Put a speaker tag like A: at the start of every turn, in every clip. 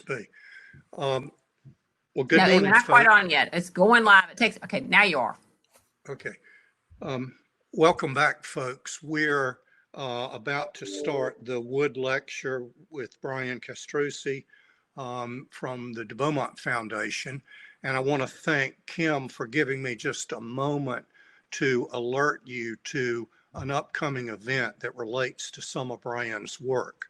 A: be. Well, good
B: No,
A: morning,
B: you're not quite on yet. It's going live. It takes, okay, now you are.
A: Okay. Welcome back, folks. We're about to start the Wood Lecture with Brian Castrucci from the de Beaumont Foundation. And I want to thank Kim for giving me just a moment to alert you to an upcoming event that relates to some of Brian's work.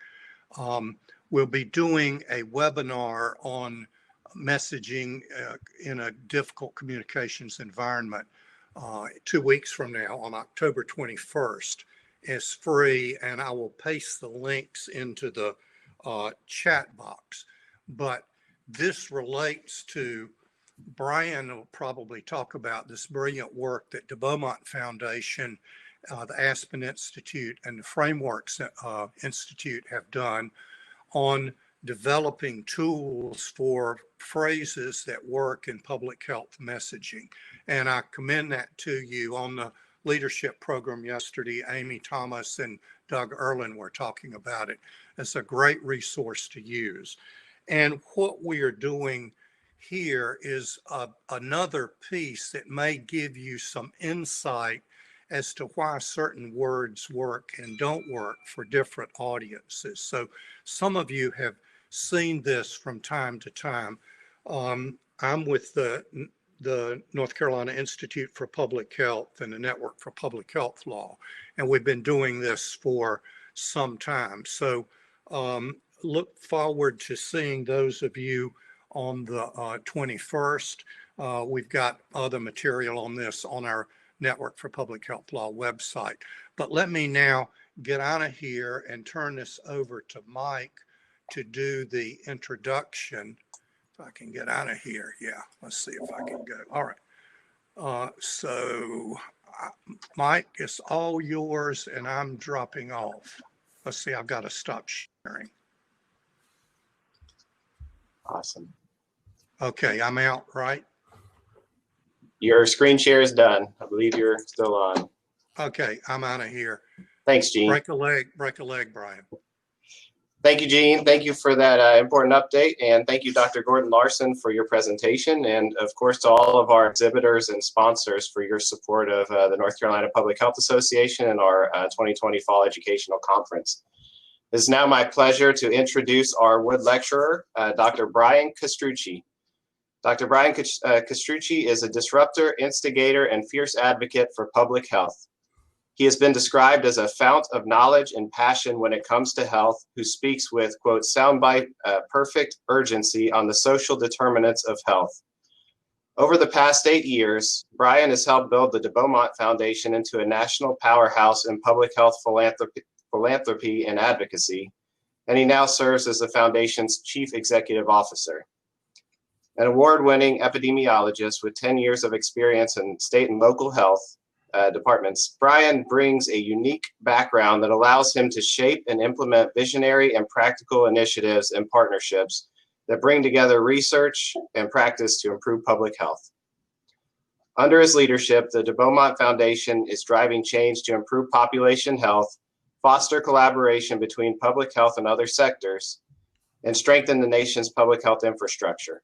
A: We'll be doing a webinar on messaging in a difficult communications environment 2 weeks from now on October 21st. It's free, and I will paste the links into the chat box. But this relates to, Brian will probably talk about this brilliant work that de Beaumont Foundation, the Aspen Institute, and the Frameworks Institute have done on developing tools for phrases that work in public health messaging. And I commend that to you. On the leadership program yesterday, Amy Thomas and Doug Erlin were talking about it. It's a great resource to use. And what we are doing here is another piece that may give you some insight as to why certain words work and don't work for different audiences. So some of you have seen this from time to time. I'm with the North Carolina Institute for Public Health and the Network for Public Health Law, and we've been doing this for some time. So look forward to seeing those of you on the 21st. We've got other material on this on our Network for Public Health Law website. But let me now get out of here and turn this over to Mike to do the introduction. If I can get out of here. Yeah, let's see if I can go. All right. Mike, it's all yours, and I'm dropping off. Let's see, I've got to stop sharing.
C: Awesome.
A: Okay, I'm out, right?
C: Your screen share is done. I believe you're still on.
A: Okay, I'm out of here.
C: Thanks, Gene.
A: Break a leg, Brian.
C: Thank you, Gene. Thank you for that important update. And thank you, Dr. Gordon Larson, for your presentation. And of course, to all of our exhibitors and sponsors for your support of the North Carolina Public Health Association and our 2020 Fall Educational Conference. It is now my pleasure to introduce our Wood lecturer, Dr. Brian Castrucci. Dr. Brian Castrucci is a disruptor, instigator, and fierce advocate for public health. He has been described as a fount of knowledge and passion when it comes to health, who speaks with, quote, soundbite perfect urgency on the social determinants of health. Over the past 8 years, Brian has helped build the de Beaumont Foundation into a national powerhouse in public health philanthropy and advocacy, and he now serves as the foundation's chief executive officer. An award-winning epidemiologist with 10 years of experience in state and local health departments, Brian brings a unique background that allows him to shape and implement visionary and practical initiatives and partnerships that bring together research and practice to improve public health. Under his leadership, the de Beaumont Foundation is driving change to improve population health, foster collaboration between public health and other sectors, and strengthen the nation's public health infrastructure.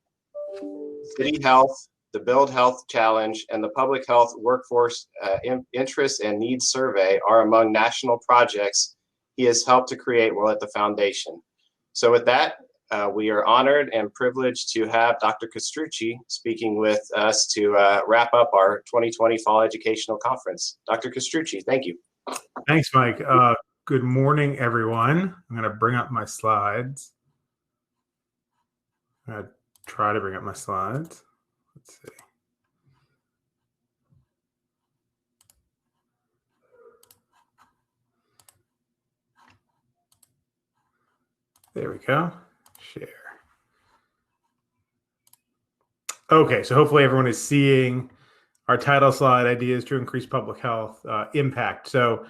C: City Health, the Build Health Challenge, and the Public Health Workforce Interest and Needs Survey are among national projects he has helped to create while at the foundation. So with that, we are honored and privileged to have Dr. Castrucci speaking with us to wrap up our 2020 Fall Educational Conference. Dr. Castrucci, thank you.
D: Thanks, Mike. Good morning, everyone. I'm going to bring up my slides. I'm going to try to bring up my slides. Let's see. There we go. Share. Okay, so hopefully everyone is seeing our title slide, Ideas to Increase Public Health Impact. So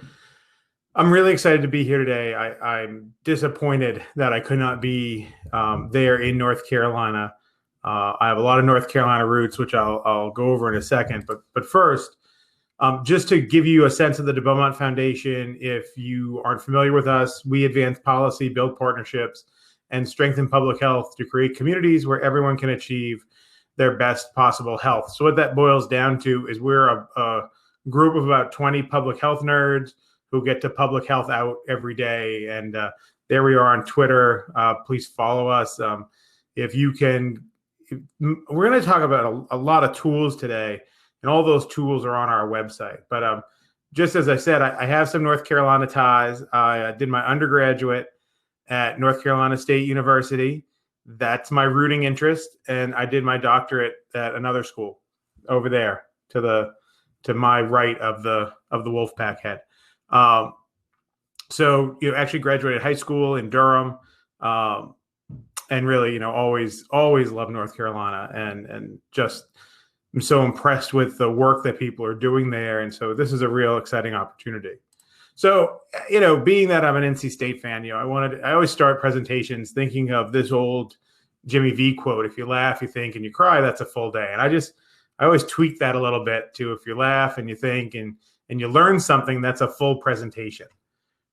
D: I'm really excited to be here today. I'm disappointed that I could not be there in North Carolina. I have a lot of North Carolina roots, which I'll go over in a second. But first, just to give you a sense of the de Beaumont Foundation, if you aren't familiar with us, we advance policy, build partnerships, and strengthen public health to create communities where everyone can achieve their best possible health. So what that boils down to is we're a group of about 20 public health nerds who get to public health out every day. And there we are on Twitter. Please follow us. If you can, we're going to talk about a lot of tools today, and all those tools are on our website. But just as I said, I have some North Carolina ties. I did my undergraduate at North Carolina State University. That's my rooting interest. And I did my doctorate at another school over there to my right of the Wolfpack head. So, actually graduated high school in Durham, and really, always loved North Carolina, and just I'm so impressed with the work that people are doing there. And so this is a real exciting opportunity. So, being that I'm an NC State fan, I always start presentations thinking of this old Jimmy V quote: "If you laugh, you think, and you cry, that's a full day." And I always tweak that a little bit to, if you laugh and you think and you learn something, that's a full presentation,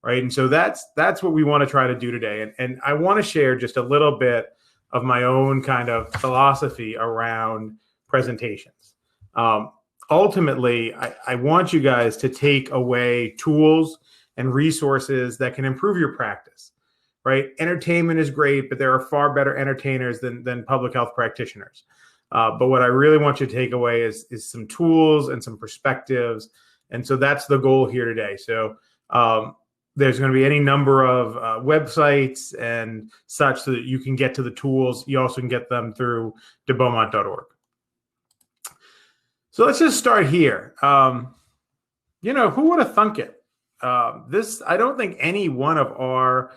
D: right? And so that's what we want to try to do today. And I want to share just a little bit of my own kind of philosophy around presentations. Ultimately, I want you guys to take away tools and resources that can improve your practice, right? Entertainment is great, but there are far better entertainers than public health practitioners. But what I really want you to take away is some tools and some perspectives. And so that's the goal here today. So there's going to be any number of websites and such so that you can get to the tools. You also can get them through debeaumont.org. So let's just start here. Who would have thunk it? I don't think any one of our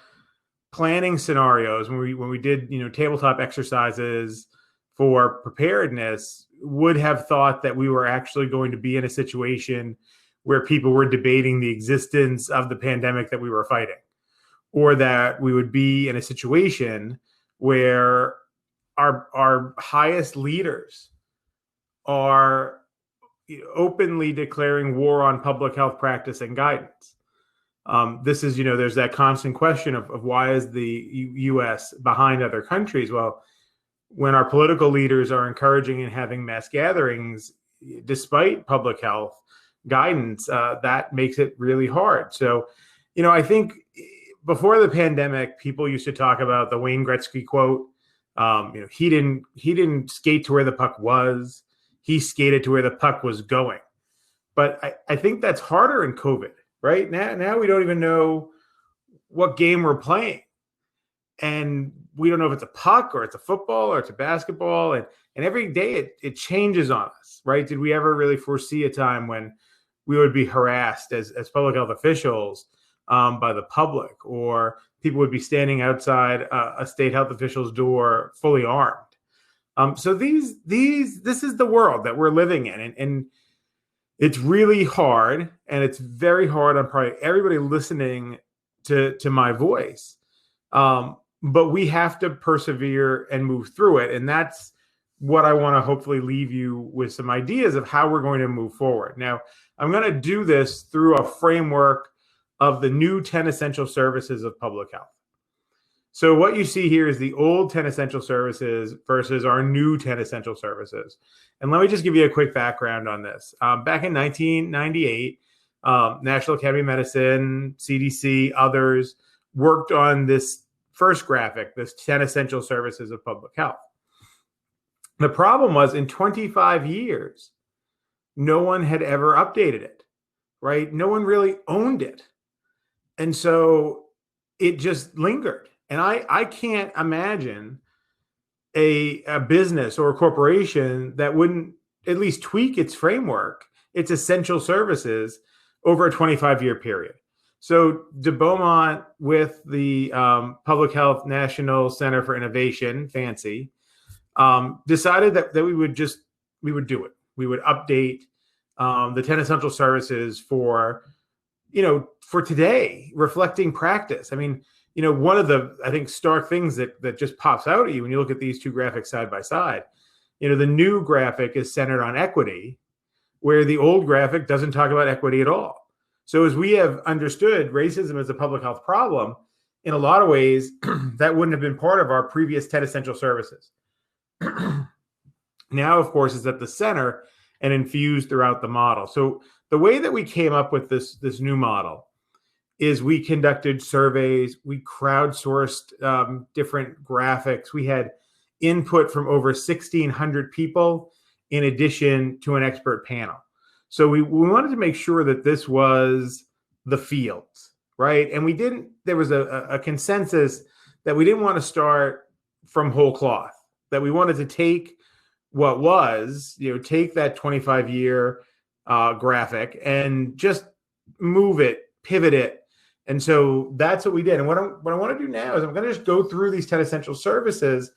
D: planning scenarios when we did, tabletop exercises for preparedness would have thought that we were actually going to be in a situation where people were debating the existence of the pandemic that we were fighting, or that we would be in a situation where our highest leaders are openly declaring war on public health practice and guidance. This is, there's that constant question of why is the U.S. behind other countries? Well, when our political leaders are encouraging and having mass gatherings, despite public health guidance, that makes it really hard. So, I think before the pandemic, people used to talk about the Wayne Gretzky quote. He didn't skate to where the puck was. He skated to where the puck was going. But I think that's harder in COVID, right? Now we don't even know what game we're playing. And we don't know if it's a puck or it's a football or it's a basketball. And every day it changes on us, right? Did we ever really foresee a time when we would be harassed as public health officials by the public, or people would be standing outside a state health official's door fully armed? So this is the world that we're living in. And it's really hard, and it's very hard on probably everybody listening to my voice. But we have to persevere and move through it. And that's what I want to hopefully leave you with some ideas of how we're going to move forward. Now, I'm going to do this through a framework of the new 10 essential services of public health. So what you see here is the old 10 essential services versus our new 10 essential services. And let me just give you a quick background on this. Back in 1998, National Academy of Medicine, CDC, others worked on this first graphic, this 10 essential services of public health. The problem was, in 25 years, no one had ever updated it, right? No one really owned it. And so it just lingered. And I can't imagine a business or a corporation that wouldn't at least tweak its framework, its essential services, over a 25-year period. So DeBeaumont, with the Public Health National Center for Innovation, FANCI, decided that we would do it. We would update the 10 essential services for today, reflecting practice. I mean, one of the, I think, stark things that just pops out at you when you look at these two graphics side by side, the new graphic is centered on equity, where the old graphic doesn't talk about equity at all. So as we have understood racism as a public health problem, in a lot of ways, that wouldn't have been part of our previous 10 essential services. Now, of course, it's at the center and infused throughout the model. So the way that we came up with this new model is we conducted surveys, we crowdsourced different graphics, we had input from over 1,600 people in addition to an expert panel. So we wanted to make sure that this was the fields, right? And there was a consensus that we didn't want to start from whole cloth, that we wanted to take what was, take that 25-year graphic and just move it, pivot it. And so that's what we did. And what I want to do now is I'm going to just go through these 10 essential services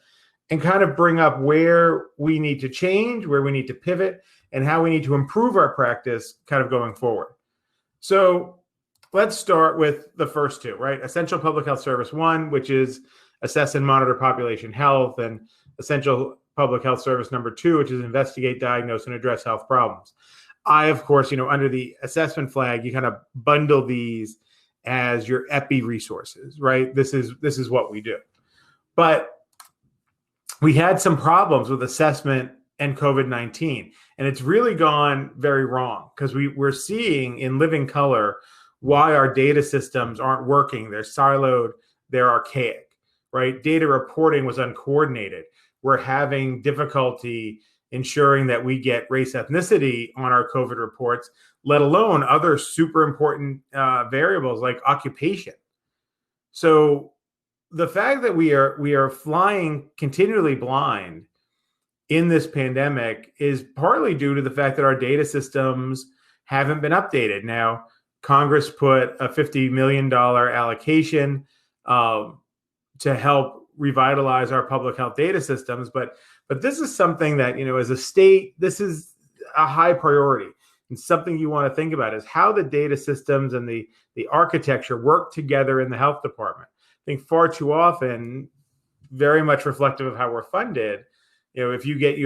D: and kind of bring up where we need to change, where we need to pivot, and how we need to improve our practice kind of going forward. So let's start with the first two, right? Essential Public Health Service 1, which is assess and monitor population health, and Essential Public Health Service number 2, which is investigate, diagnose, and address health problems. I, of course, under the assessment flag, you kind of bundle these as your EPI resources, right? This is what we do. But we had some problems with assessment and COVID-19, and it's really gone very wrong because we're seeing in living color why our data systems aren't working. They're siloed, they're archaic, right? Data reporting was uncoordinated. We're having difficulty ensuring that we get race, ethnicity on our COVID reports, let alone other super important variables like occupation. So the fact that we are flying continually blind in this pandemic is partly due to the fact that our data systems haven't been updated. Now, Congress put a $50 million allocation to help revitalize our public health data systems, but this is something that, as a state, this is a high priority. And something you want to think about is how the data systems and the architecture work together in the health department. I think far too often, very much reflective of how we're funded, if you get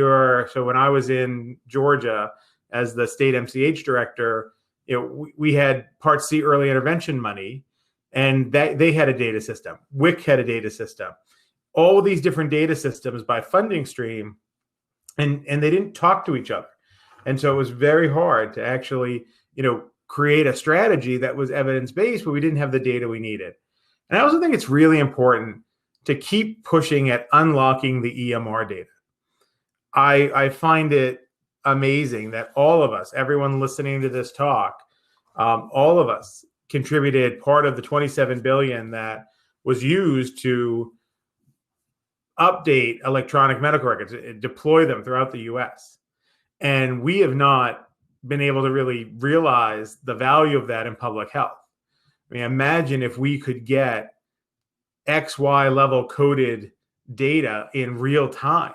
D: so when I was in Georgia as the state MCH director, we had Part C early intervention money, and they had a data system. WIC had a data system. All these different data systems by funding stream, and they didn't talk to each other. And so it was very hard to actually, create a strategy that was evidence-based, but we didn't have the data we needed. And I also think it's really important to keep pushing at unlocking the EMR data. I find it amazing that all of us, everyone listening to this talk, all of us contributed part of the $27 billion that was used to update electronic medical records, deploy them throughout the US. And we have not been able to really realize the value of that in public health. I mean, imagine if we could get XY level coded data in real time.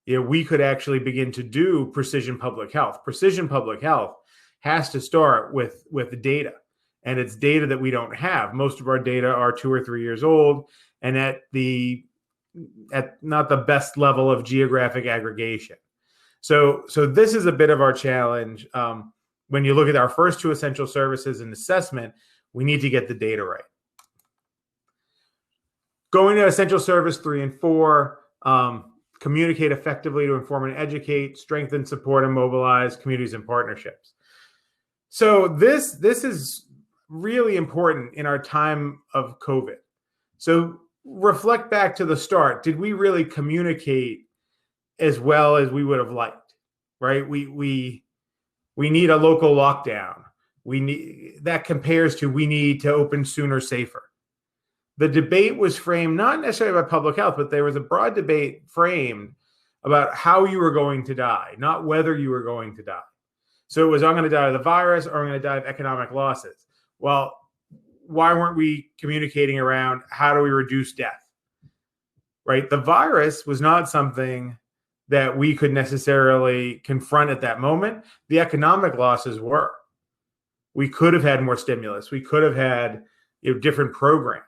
D: We could actually begin to do precision public health. Precision public health has to start with the data, and it's data that we don't have. Most of our data are 2 or 3 years old, and at not the best level of geographic aggregation. So this is a bit of our challenge. When you look at our first two essential services and assessment, we need to get the data right. Going to essential service 3 and 4, communicate effectively to inform and educate, strengthen, support, and mobilize communities and partnerships. So this is really important in our time of COVID. So reflect back to the start. Did we really communicate as well as we would have liked? Right? We need a local lockdown. That compares to we need to open sooner, safer. The debate was framed not necessarily about public health, but there was a broad debate framed about how you were going to die, not whether you were going to die. So it was, I'm going to die of the virus or I'm going to die of economic losses. Well, why weren't we communicating around how do we reduce death? Right? The virus was not something that we could necessarily confront at that moment. The economic losses were. We could have had more stimulus. We could have had different programs.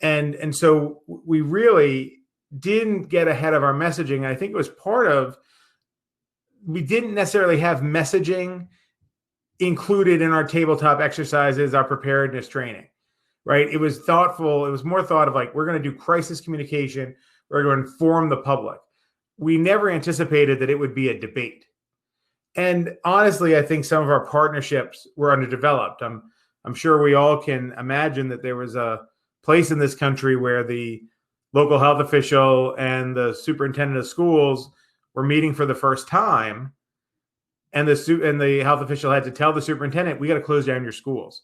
D: And so we really didn't get ahead of our messaging. I think it was part of, we didn't necessarily have messaging included in our tabletop exercises, our preparedness training. right? It was thoughtful. It was more thought of like, we're going to do crisis communication. We're going to inform the public. We never anticipated that it would be a debate. And honestly, I think some of our partnerships were underdeveloped. I'm sure we all can imagine that there was a place in this country where the local health official and the superintendent of schools were meeting for the first time, and the health official had to tell the superintendent, "We got to close down your schools."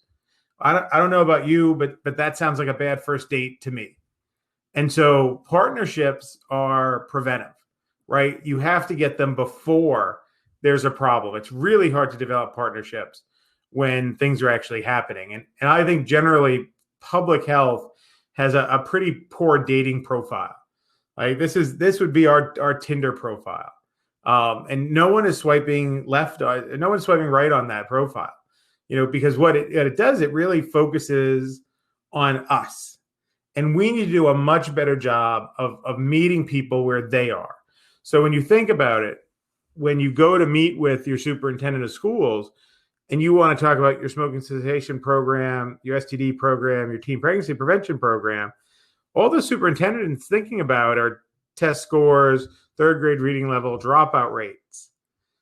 D: I don't know about you, but that sounds like a bad first date to me. And so partnerships are preventive, right? You have to get them before there's a problem. It's really hard to develop partnerships when things are actually happening. And I think generally public health has a pretty poor dating profile. Like this would be our Tinder profile. And no one is swiping left, no one's swiping right on that profile, because what it does, it really focuses on us. And we need to do a much better job of meeting people where they are. So when you think about it, when you go to meet with your superintendent of schools and you want to talk about your smoking cessation program, your STD program, your teen pregnancy prevention program, all the superintendent is thinking about are test scores, third grade reading level, dropout rates.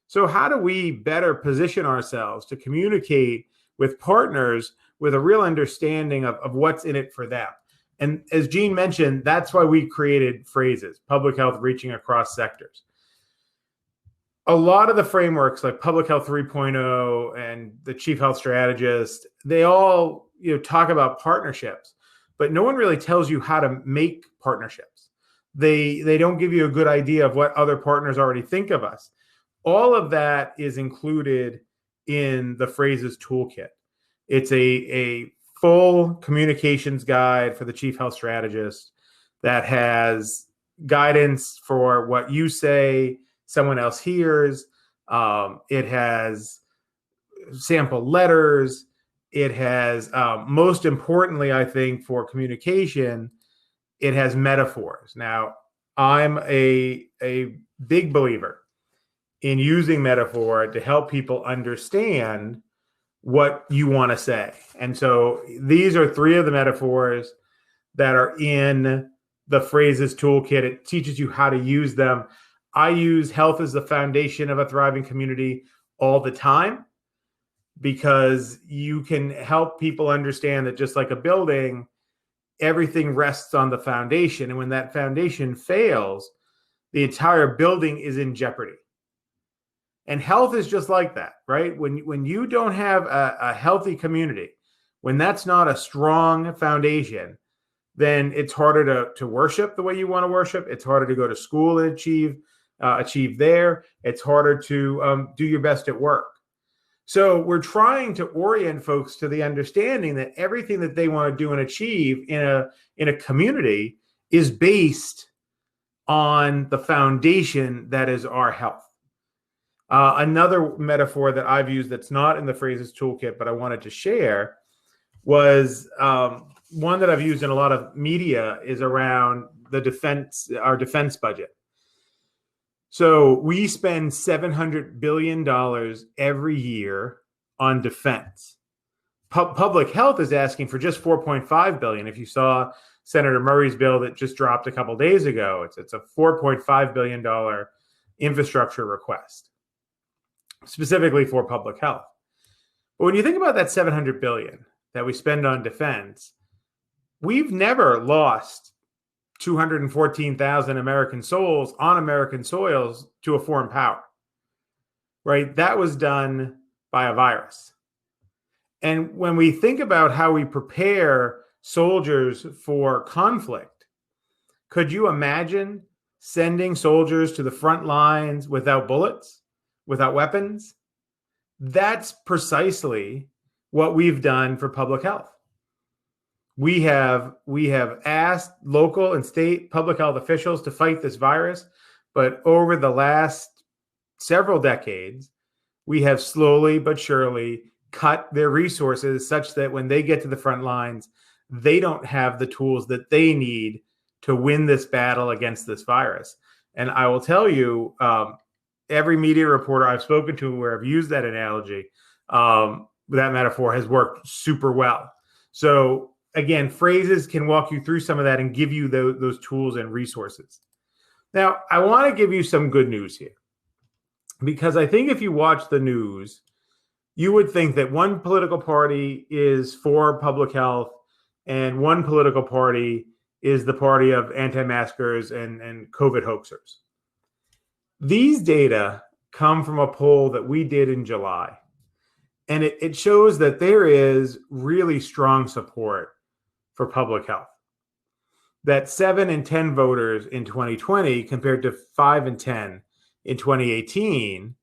D: So how do we better position ourselves to communicate with partners with a real understanding of what's in it for them? And as Jean mentioned, that's why we created phrases, public health reaching across sectors. A lot of the frameworks like Public Health 3.0 and the Chief Health Strategist, they all talk about partnerships, but no one really tells you how to make partnerships. They don't give you a good idea of what other partners already think of us. All of that is included in the phrases toolkit. It's a full communications guide for the Chief Health Strategist that has guidance for what you say, someone else hears. It has sample letters. It has, most importantly, I think, for communication, it has metaphors. Now, I'm a big believer in using metaphor to help people understand what you want to say. And so these are 3 of the metaphors that are in the phrases toolkit. It teaches you how to use them. I use health as the foundation of a thriving community all the time because you can help people understand that just like a building, everything rests on the foundation. And when that foundation fails, the entire building is in jeopardy. And health is just like that, right? When you don't have a healthy community, when that's not a strong foundation, then it's harder to worship the way you want to worship. It's harder to go to school and achieve there. It's harder to do your best at work. So we're trying to orient folks to the understanding that everything that they want to do and achieve in a community is based on the foundation that is our health. Another metaphor that I've used that's not in the phrases toolkit, but I wanted to share was one that I've used in a lot of media is around our defense budget. So we spend $700 billion every year on defense. Public health is asking for just $4.5 billion. If you saw Senator Murray's bill that just dropped a couple of days ago, it's a $4.5 billion infrastructure request, specifically for public health. But when you think about that $700 billion that we spend on defense, we've never lost 214,000 American souls on American soils to a foreign power, right? That was done by a virus. And when we think about how we prepare soldiers for conflict, could you imagine sending soldiers to the front lines without bullets, without weapons? That's precisely what we've done for public health. We have asked local and state public health officials to fight this virus, but over the last several decades, we have slowly but surely cut their resources such that when they get to the front lines, they don't have the tools that they need to win this battle against this virus. And I will tell you, every media reporter I've spoken to where I've used that analogy, that metaphor has worked super well. So again, phrases can walk you through some of that and give you those tools and resources. Now, I want to give you some good news here, because I think if you watch the news, you would think that one political party is for public health and one political party is the party of anti-maskers and COVID hoaxers. These data come from a poll that we did in July, and it shows that there is really strong support for public health. That 7 in 10 voters in 2020 compared to 5 in 10 in 2018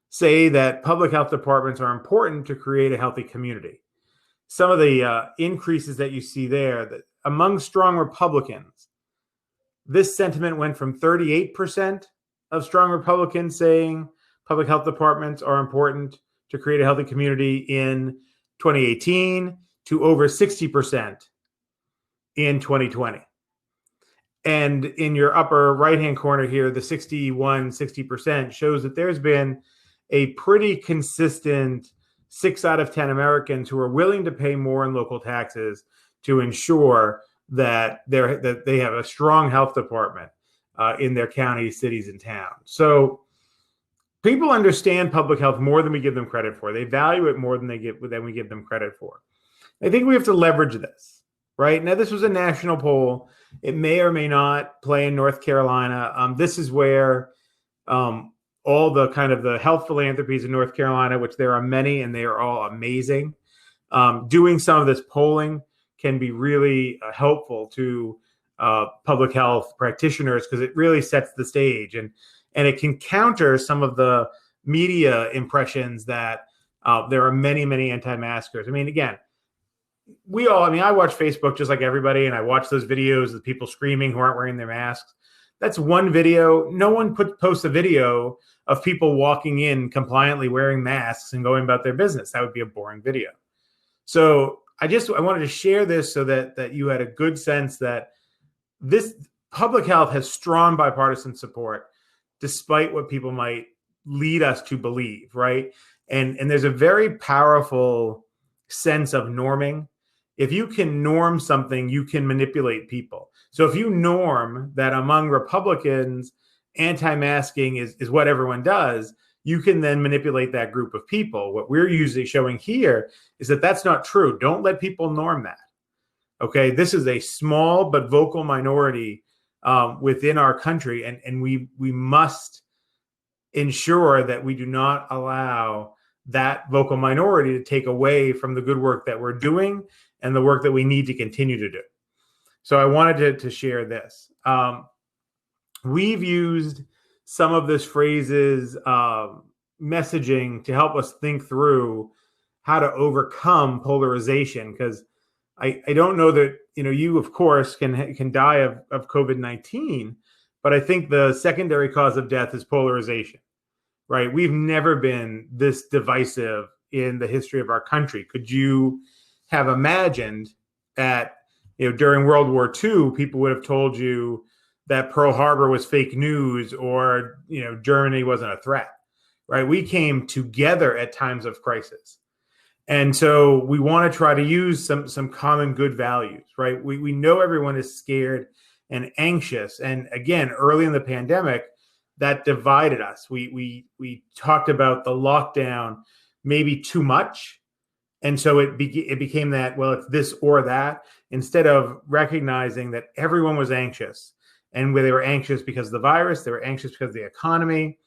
D: say that public health departments are important to create a healthy community. Some of the increases that you see there, that among strong Republicans, this sentiment went from 38% of strong Republicans saying public health departments are important to create a healthy community in 2018 to over 60% in 2020. And in your upper right-hand corner here, the 60% shows that there's been a pretty consistent 6 out of 10 Americans who are willing to pay more in local taxes to ensure that they have a strong health department in their counties, cities, and towns. So people understand public health more than we give them credit for. They value it more than we give them credit for. I think we have to leverage this, right? Now, this was a national poll. It may or may not play in North Carolina. This is where all the kind of the health philanthropies in North Carolina, which there are many and they are all amazing, doing some of this polling can be really helpful to public health practitioners, because it really sets the stage and it can counter some of the media impressions that there are many anti-maskers. I mean, again, I watch Facebook just like everybody, and I watch those videos of people screaming who aren't wearing their masks. That's one video. No one posts a video of people walking in compliantly wearing masks and going about their business. That would be a boring video. So I wanted to share this so that you had a good sense that this public health has strong bipartisan support, despite what people might lead us to believe, right? And there's a very powerful sense of norming. If you can norm something, you can manipulate people. So if you norm that among Republicans, anti-masking is what everyone does, you can then manipulate that group of people. What we're usually showing here is that that's not true. Don't let people norm that. Okay, this is a small but vocal minority within our country, and we must ensure that we do not allow that vocal minority to take away from the good work that we're doing and the work that we need to continue to do. So I wanted to share this. We've used some of this phrase's messaging to help us think through how to overcome polarization, because I don't know that, you of course can die of COVID-19, but I think the secondary cause of death is polarization, right? We've never been this divisive in the history of our country. Could you have imagined that, during World War II, people would have told you that Pearl Harbor was fake news or, Germany wasn't a threat, right? We came together at times of crisis. And so we want to try to use some common good values, right? We know everyone is scared and anxious. And again, early in the pandemic, that divided us. We talked about the lockdown maybe too much. And so it became that, well, it's this or that, instead of recognizing that everyone was anxious. And they were anxious because of the virus, they were anxious because of the economy.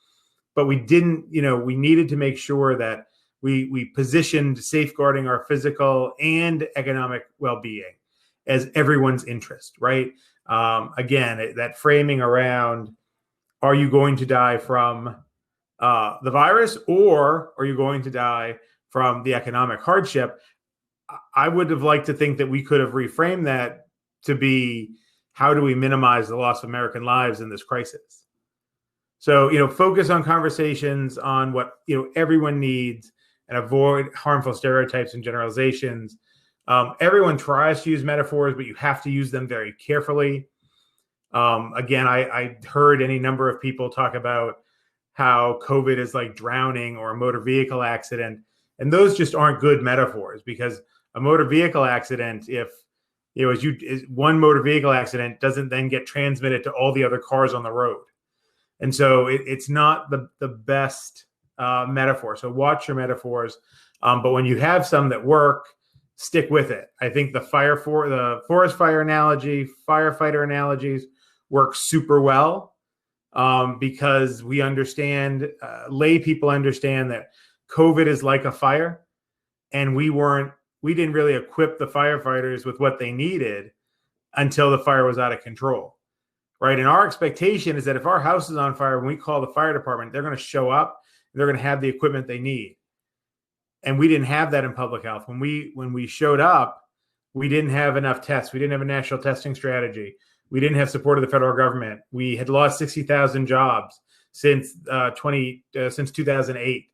D: But we didn't, we needed to make sure that we positioned safeguarding our physical and economic well-being as everyone's interest, right? Again, that framing around, are you going to die from the virus, or are you going to die from the economic hardship? I would have liked to think that we could have reframed that to be, how do we minimize the loss of American lives in this crisis? So, focus on conversations on what, everyone needs, and avoid harmful stereotypes and generalizations. Everyone tries to use metaphors, but you have to use them very carefully. Again, I heard any number of people talk about how COVID is like drowning or a motor vehicle accident. And those just aren't good metaphors, because a motor vehicle accident, if as one motor vehicle accident doesn't then get transmitted to all the other cars on the road. And so it's not the best metaphor. So watch your metaphors. But when you have some that work, stick with it. I think the forest fire analogy, firefighter analogies work super well because we understand, lay people understand that COVID is like a fire, and we didn't really equip the firefighters with what they needed until the fire was out of control. Right. And our expectation is that if our house is on fire, when we call the fire department, they're going to show up, they're going to have the equipment they need. And we didn't have that in public health. When we showed up, we didn't have enough tests. We didn't have a national testing strategy. We didn't have support of the federal government. We had lost 60,000 jobs since 2008.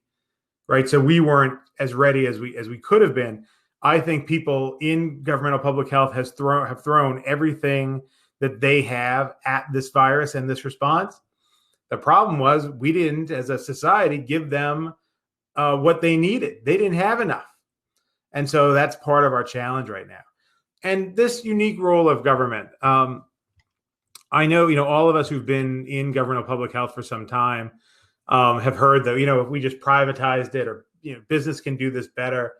D: Right. So we weren't as ready as we could have been. I think people in governmental public health have thrown everything that they have at this virus and this response. The problem was we didn't, as a society, give them what they needed. They didn't have enough. And so that's part of our challenge right now. And this unique role of government, I know, all of us who've been in governmental public health for some time have heard that, if we just privatized it or, business can do this better.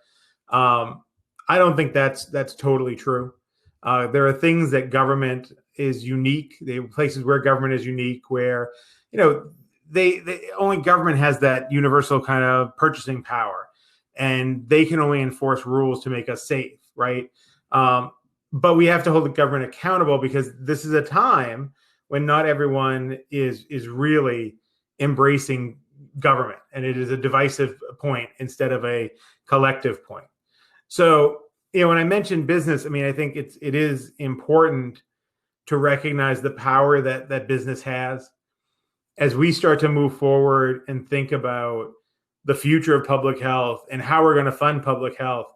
D: I don't think that's totally true. There are things that government is unique. There are places where government is unique, where, they only government has that universal kind of purchasing power, and they can only enforce rules to make us safe, right? But we have to hold the government accountable, because this is a time when not everyone is really embracing government, and it is a divisive point instead of a collective point. So, when I mentioned business, I think it is important to recognize the power that business has as we start to move forward and think about the future of public health and how we're going to fund public health.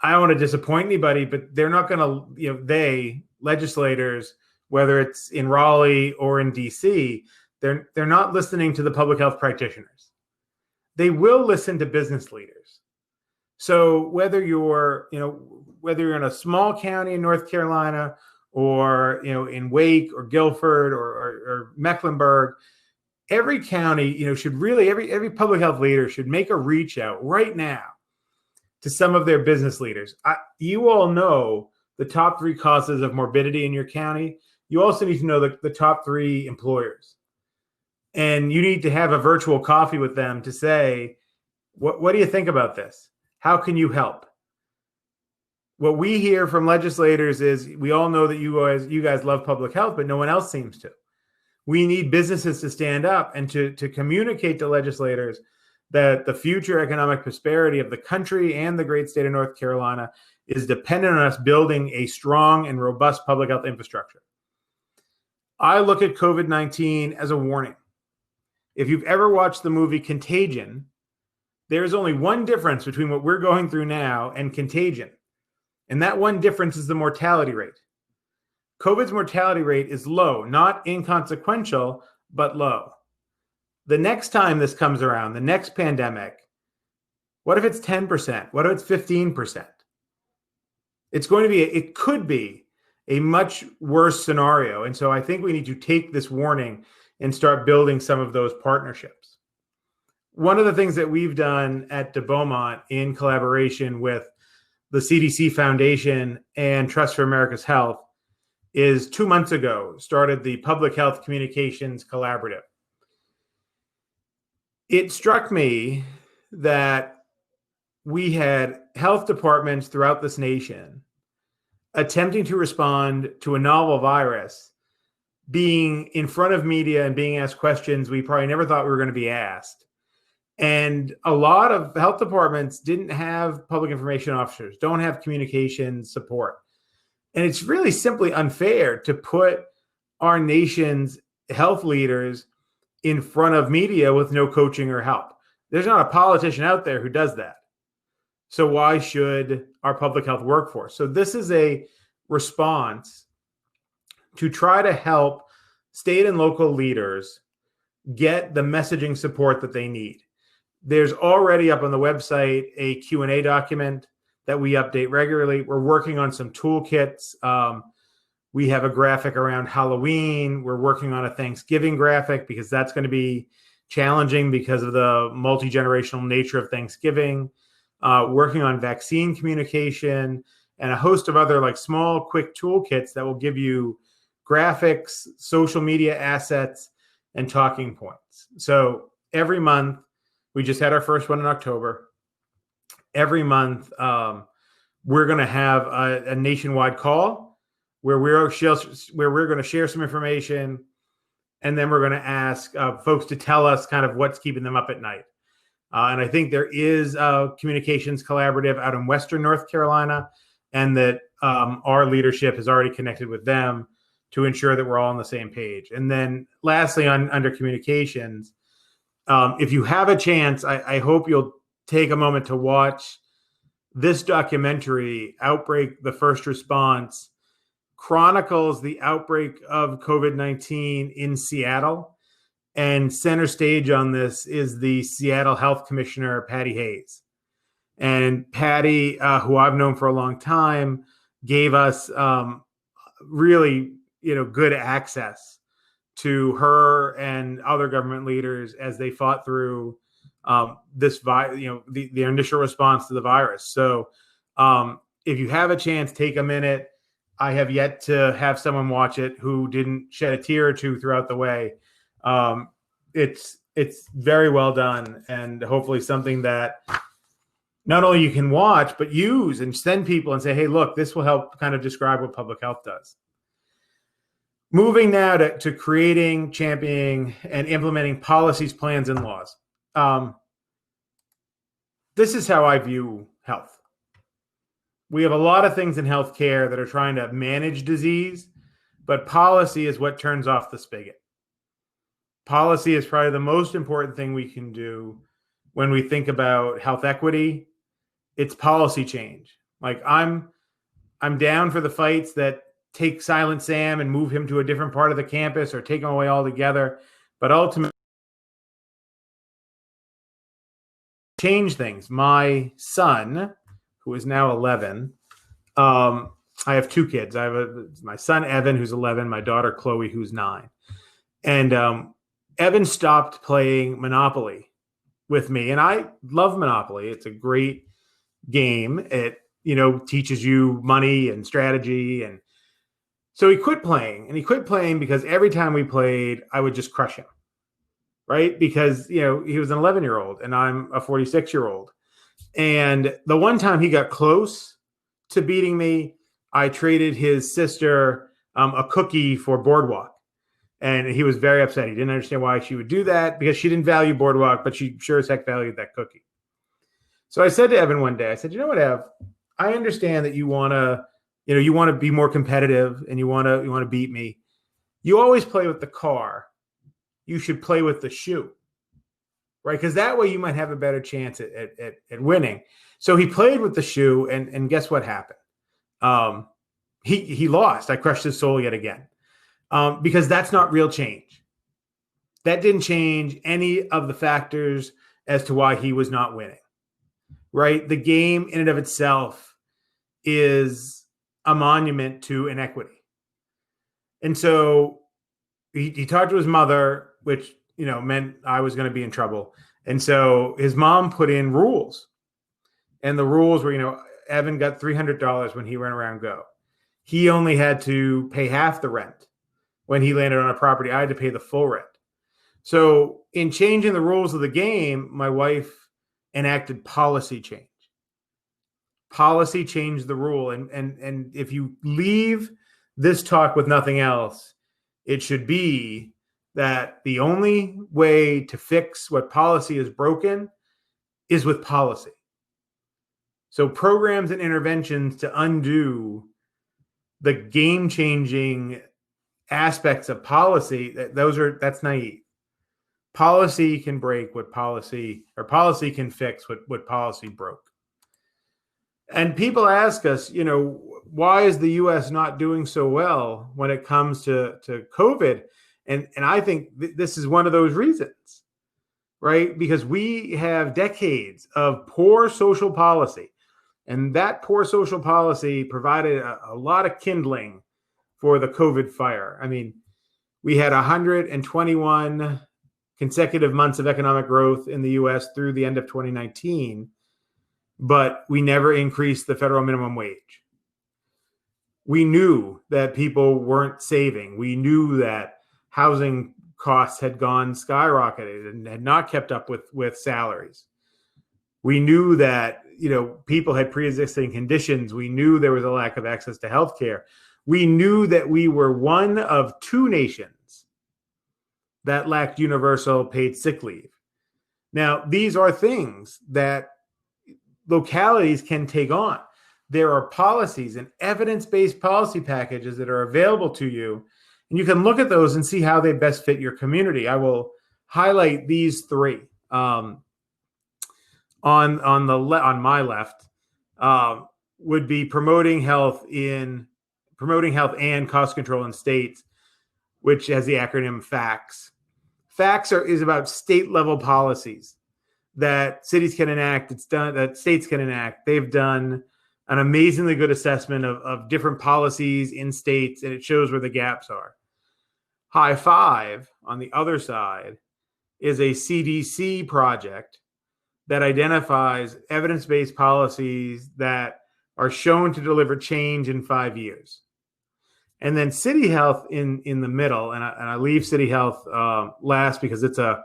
D: I don't want to disappoint anybody, but they're not going to, legislators, whether it's in Raleigh or in DC, they're not listening to the public health practitioners. They will listen to business leaders. So whether you're in a small county in North Carolina, or in Wake or Guilford or Mecklenburg, every county should really, every public health leader should make a reach out right now to some of their business leaders. You all know the top 3 causes of morbidity in your county. You also need to know the top 3 employers, and you need to have a virtual coffee with them to say, what do you think about this? How can you help? What we hear from legislators is, we all know that you guys love public health, but no one else seems to. We need businesses to stand up and to communicate to legislators that the future economic prosperity of the country and the great state of North Carolina is dependent on us building a strong and robust public health infrastructure. I look at COVID-19 as a warning. If you've ever watched the movie Contagion, there's only one difference between what we're going through now and Contagion. And that one difference is the mortality rate. COVID's mortality rate is low, not inconsequential, but low. The next time this comes around, the next pandemic, what if it's 10%? What if it's 15%? It could be a much worse scenario. And so I think we need to take this warning and start building some of those partnerships. One of the things that we've done at de Beaumont in collaboration with the CDC Foundation and Trust for America's Health is 2 months ago started the Public Health Communications Collaborative. It struck me that we had health departments throughout this nation attempting to respond to a novel virus, being in front of media and being asked questions we probably never thought we were going to be asked. And a lot of health departments didn't have public information officers, don't have communication support. And it's really simply unfair to put our nation's health leaders in front of media with no coaching or help. There's not a politician out there who does that. So why should our public health workforce? So this is a response to try to help state and local leaders get the messaging support that they need. There's already up on the website a Q&A document that we update regularly. We're working on some toolkits. We have a graphic around Halloween. We're working on a Thanksgiving graphic because that's going to be challenging because of the multi-generational nature of Thanksgiving. Working on vaccine communication and a host of other like small, quick toolkits that will give you graphics, social media assets, and talking points. So every month, we just had our first one in October. Every month, we're going to have a nationwide call where we're going to share some information, and then we're going to ask folks to tell us kind of what's keeping them up at night. And I think there is a communications collaborative out in Western North Carolina, and that our leadership has already connected with them to ensure that we're all on the same page. And then lastly, under communications, if you have a chance, I hope you'll take a moment to watch this documentary, Outbreak: The First Response, chronicles the outbreak of COVID-19 in Seattle. And center stage on this is the Seattle Health Commissioner, Patty Hayes. And Patty, who I've known for a long time, gave us really, good access to her and other government leaders as they fought through the initial response to the virus. So if you have a chance, take a minute. I have yet to have someone watch it who didn't shed a tear or two throughout the way. It's very well done, and hopefully something that not only you can watch, but use and send people and say, hey, look, this will help kind of describe what public health does. Moving now to creating, championing, and implementing policies, plans, and laws. This is how I view health. We have a lot of things in healthcare that are trying to manage disease, but policy is what turns off the spigot. Policy is probably the most important thing we can do when we think about health equity. It's policy change. Like I'm down for the fights that take Silent Sam and move him to a different part of the campus or take him away altogether, but ultimately change things. My son, who is now 11, I have two kids. I have my son, Evan, who's 11, my daughter, Chloe, who's 9. And Evan stopped playing Monopoly with me. And I love Monopoly. It's a great game. It, teaches you money and strategy. And so he quit playing. And he quit playing because every time we played, I would just crush him. Right? Because, he was an 11-year-old and I'm a 46-year-old. And the one time he got close to beating me, I traded his sister a cookie for Boardwalk. And he was very upset. He didn't understand why she would do that because she didn't value Boardwalk, but she sure as heck valued that cookie. So I said to Evan one day, I said, you know what, Ev, I understand that you want to be more competitive and you want to beat me. You always play with the car. You should play with the shoe. Right? Because that way you might have a better chance at winning. So he played with the shoe, and guess what happened? He lost. I crushed his soul yet again. Because that's not real change. That didn't change any of the factors as to why he was not winning. Right? The game in and of itself is a monument to inequity. And so he talked to his mother, which meant I was going to be in trouble. And so his mom put in rules. And the rules were, Evan got $300 when he ran around Go. He only had to pay half the rent. When he landed on a property, I had to pay the full rent. So in changing the rules of the game, my wife enacted policy change. Policy changed the rule. And if you leave this talk with nothing else, it should be that the only way to fix what policy is broken is with policy. So programs and interventions to undo the game-changing aspects of policy, that's naive. Policy can break what policy, or policy can fix what policy broke. And people ask us, why is the U.S. not doing so well when it comes to COVID? And I think this is one of those reasons, right? Because we have decades of poor social policy. And that poor social policy provided a lot of kindling for the COVID fire. I mean, we had 121 consecutive months of economic growth in the US through the end of 2019, but we never increased the federal minimum wage. We knew that people weren't saving. We knew that housing costs had gone skyrocketed and had not kept up with salaries. We knew that, people had pre-existing conditions. We knew there was a lack of access to healthcare. We knew that we were one of 2 nations that lacked universal paid sick leave. Now, these are things that localities can take on. There are policies and evidence-based policy packages that are available to you, and you can look at those and see how they best fit your community. I will highlight these 3. On my left would be promoting health and cost control in states, which has the acronym FACTS. FACTS is about state level policies that cities can enact. That states can enact. They've done an amazingly good assessment of different policies in states, and it shows where the gaps are. High Five, on the other side, is a CDC project that identifies evidence-based policies that are shown to deliver change in 5 years. And then City Health in the middle, and I leave City Health last because it's a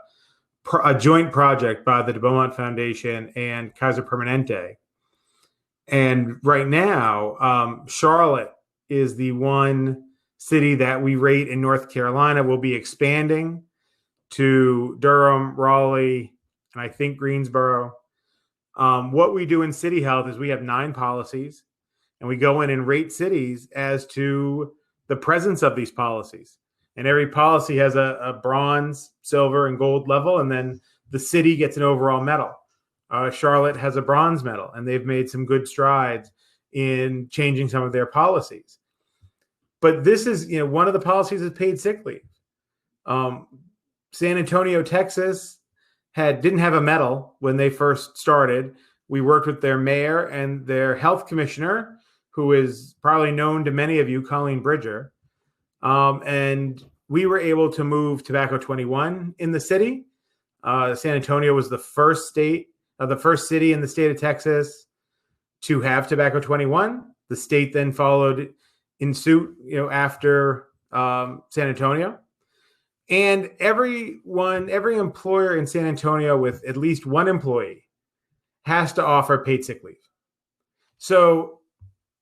D: joint project by the de Beaumont Foundation and Kaiser Permanente. And right now, Charlotte is the one city that we rate in North Carolina. We'll be expanding to Durham, Raleigh, and I think Greensboro. What we do in City Health is we have 9 policies, and we go in and rate cities as to the presence of these policies. And every policy has a bronze, silver, and gold level, and then the city gets an overall medal. Charlotte has a bronze medal, and they've made some good strides in changing some of their policies. But this is, one of the policies is paid sick leave. San Antonio, Texas, didn't have a medal when they first started. We worked with their mayor and their health commissioner, who is probably known to many of you, Colleen Bridger. And we were able to move Tobacco 21 in the city. San Antonio was the first city in the state of Texas to have Tobacco 21. The state then followed in suit, after San Antonio. And every employer in San Antonio with at least one employee has to offer paid sick leave. So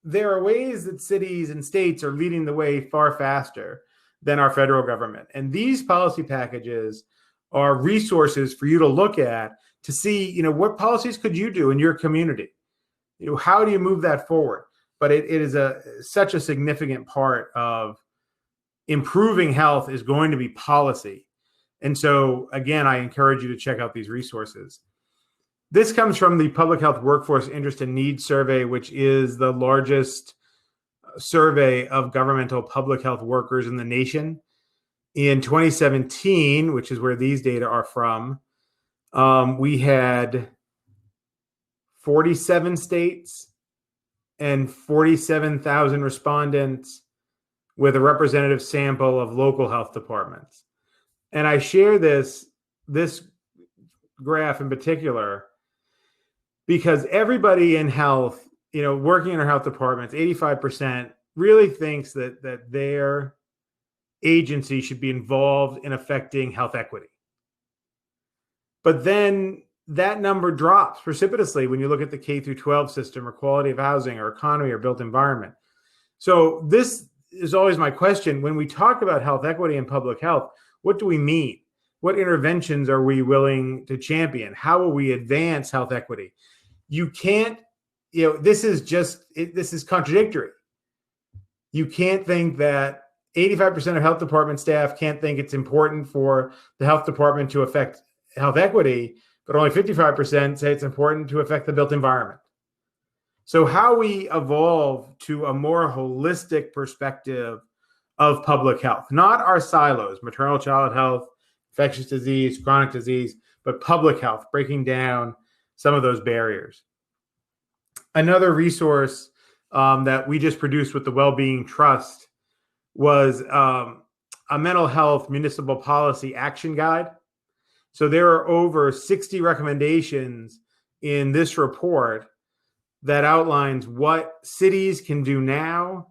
D: there are ways that cities and states are leading the way far faster than our federal government. And these policy packages are resources for you to look at to see, what policies could you do in your community? How do you move that forward? But it is such a significant part of improving health is going to be policy. And so, again, I encourage you to check out these resources. This comes from the Public Health Workforce Interest and Needs Survey, which is the largest survey of governmental public health workers in the nation. In 2017, which is where these data are from, we had 47 states and 47,000 respondents with a representative sample of local health departments. And I share this graph in particular because everybody in health, working in our health departments, 85% really thinks that their agency should be involved in affecting health equity. But then that number drops precipitously when you look at the K through 12 system or quality of housing or economy or built environment. So this is always my question. When we talk about health equity and public health, what do we mean? What interventions are we willing to champion? How will we advance health equity? You can't, this is contradictory. You can't think that 85% of health department staff can't think it's important for the health department to affect health equity, but only 55% say it's important to affect the built environment. So how we evolve to a more holistic perspective of public health, not our silos, maternal child health, infectious disease, chronic disease, but public health, breaking down some of those barriers. Another resource that we just produced with the Wellbeing Trust was a mental health municipal policy action guide. So there are over 60 recommendations in this report that outlines what cities can do now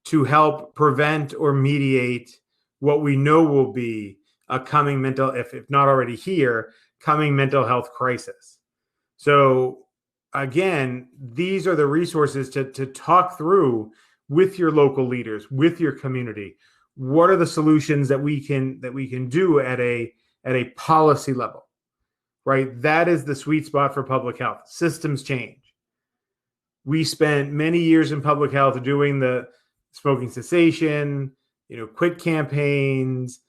D: to help prevent or mediate what we know will be a coming if not already here, coming mental health crisis. So again, these are the resources to talk through with your local leaders, with your community. What are the solutions that we can do at a policy level, right? That is the sweet spot for public health. Systems change. We spent many years in public health doing the smoking cessation, quit campaigns,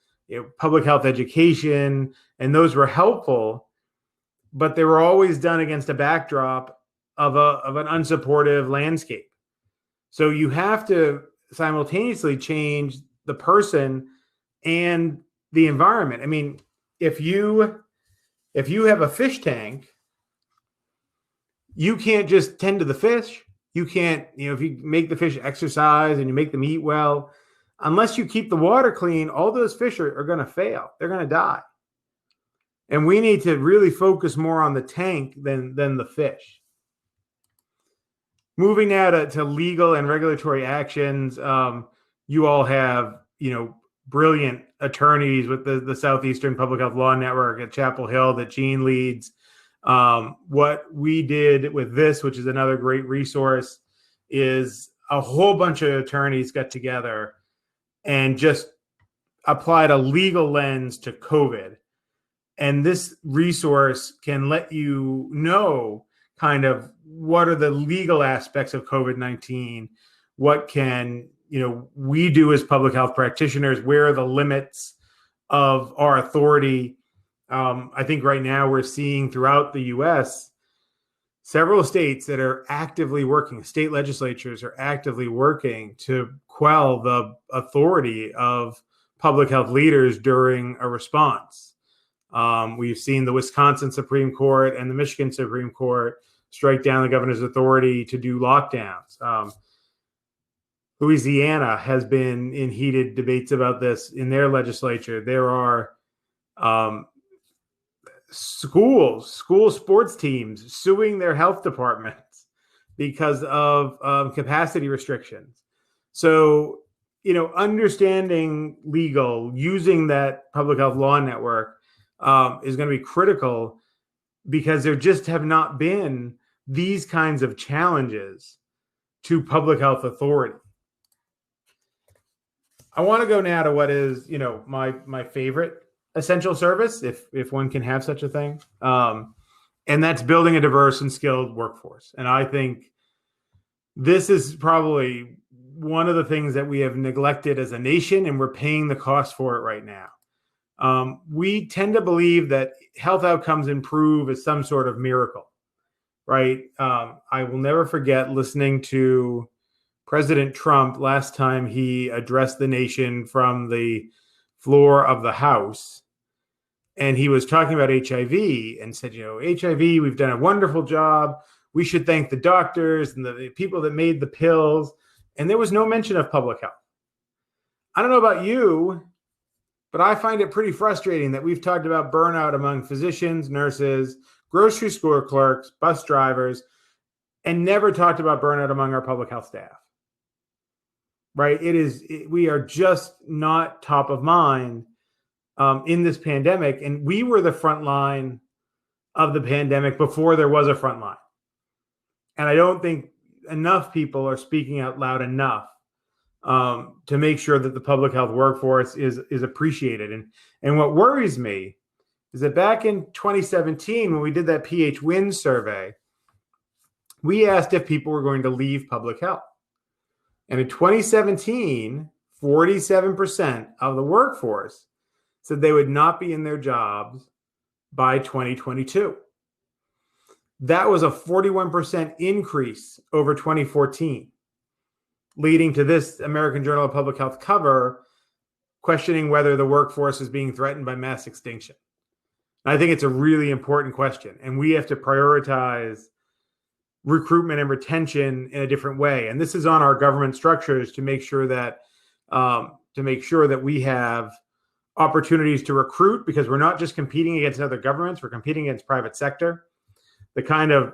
D: public health education, and those were helpful, but they were always done against a backdrop of an unsupportive landscape. So you have to simultaneously change the person and the environment. I mean, if you have a fish tank, you can't just tend to the fish. You can't, if you make the fish exercise and you make them eat well, unless you keep the water clean, all those fish are going to fail. They're going to die. And we need to really focus more on the tank than the fish. Moving now to legal and regulatory actions. You all have, brilliant attorneys with the Southeastern Public Health Law Network at Chapel Hill that Gene leads. What we did with this, which is another great resource, is a whole bunch of attorneys got together and just applied a legal lens to COVID. And this resource can let you know kind of what are the legal aspects of COVID-19, what can we do as public health practitioners, where are the limits of our authority. I think right now we're seeing throughout the U.S. several states that are actively working, state legislatures are actively working to quell the authority of public health leaders during a response. We've seen the Wisconsin Supreme Court and the Michigan Supreme Court strike down the governor's authority to do lockdowns. Louisiana has been in heated debates about this in their legislature. There are school sports teams suing their health departments because of capacity restrictions. So, understanding legal, using that public health law network is going to be critical, because there just have not been these kinds of challenges to public health authority. I want to go now to what is, my favorite essential service, if one can have such a thing. And that's building a diverse and skilled workforce. And I think this is probably one of the things that we have neglected as a nation, and we're paying the cost for it right now. We tend to believe that health outcomes improve as some sort of miracle, right? I will never forget listening to President Trump last time he addressed the nation from the floor of the House. And he was talking about HIV and said, HIV, we've done a wonderful job. We should thank the doctors and the people that made the pills. And there was no mention of public health. I don't know about you, but I find it pretty frustrating that we've talked about burnout among physicians, nurses, grocery store clerks, bus drivers, and never talked about burnout among our public health staff. Right? We are just not top of mind in this pandemic. And we were the front line of the pandemic before there was a front line. And I don't think enough people are speaking out loud enough to make sure that the public health workforce is appreciated. And what worries me is that back in 2017, when we did that PH-WIN survey, we asked if people were going to leave public health. And in 2017, 47% of the workforce said they would not be in their jobs by 2022. That was a 41% increase over 2014, leading to this American Journal of Public Health cover questioning whether the workforce is being threatened by mass extinction. And I think it's a really important question, and we have to prioritize recruitment and retention in a different way. And this is on our government structures to make sure that we have opportunities to recruit, because we're not just competing against other governments, we're competing against private sector. The kind of,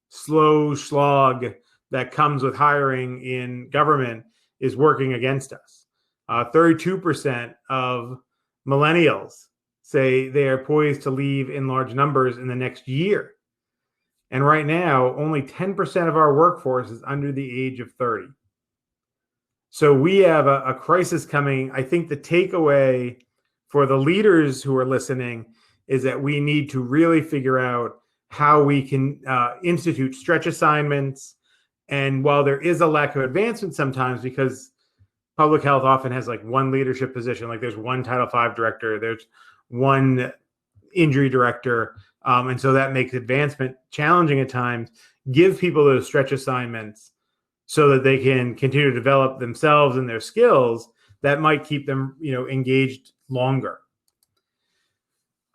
D: slow slog that comes with hiring in government is working against us. 32% of millennials say they are poised to leave in large numbers in the next year. And right now, only 10% of our workforce is under the age of 30. So we have a crisis coming. I think the takeaway for the leaders who are listening is that we need to really figure out how we can institute stretch assignments. And while there is a lack of advancement sometimes, because public health often has like one leadership position, like there's one Title V director, there's one injury director, and so that makes advancement challenging at times. Give people those stretch assignments so that they can continue to develop themselves and their skills that might keep them, engaged longer.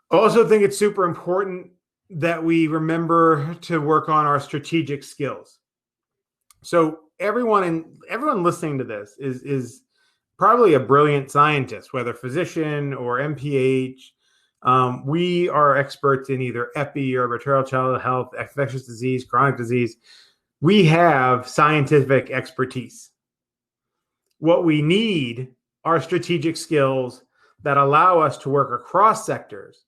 D: I also think it's super important that we remember to work on our strategic skills. So everyone listening to this is probably a brilliant scientist, whether physician or MPH. We are experts in either epi or maternal child health, infectious disease, chronic disease. We have scientific expertise. What we need are strategic skills that allow us to work across sectors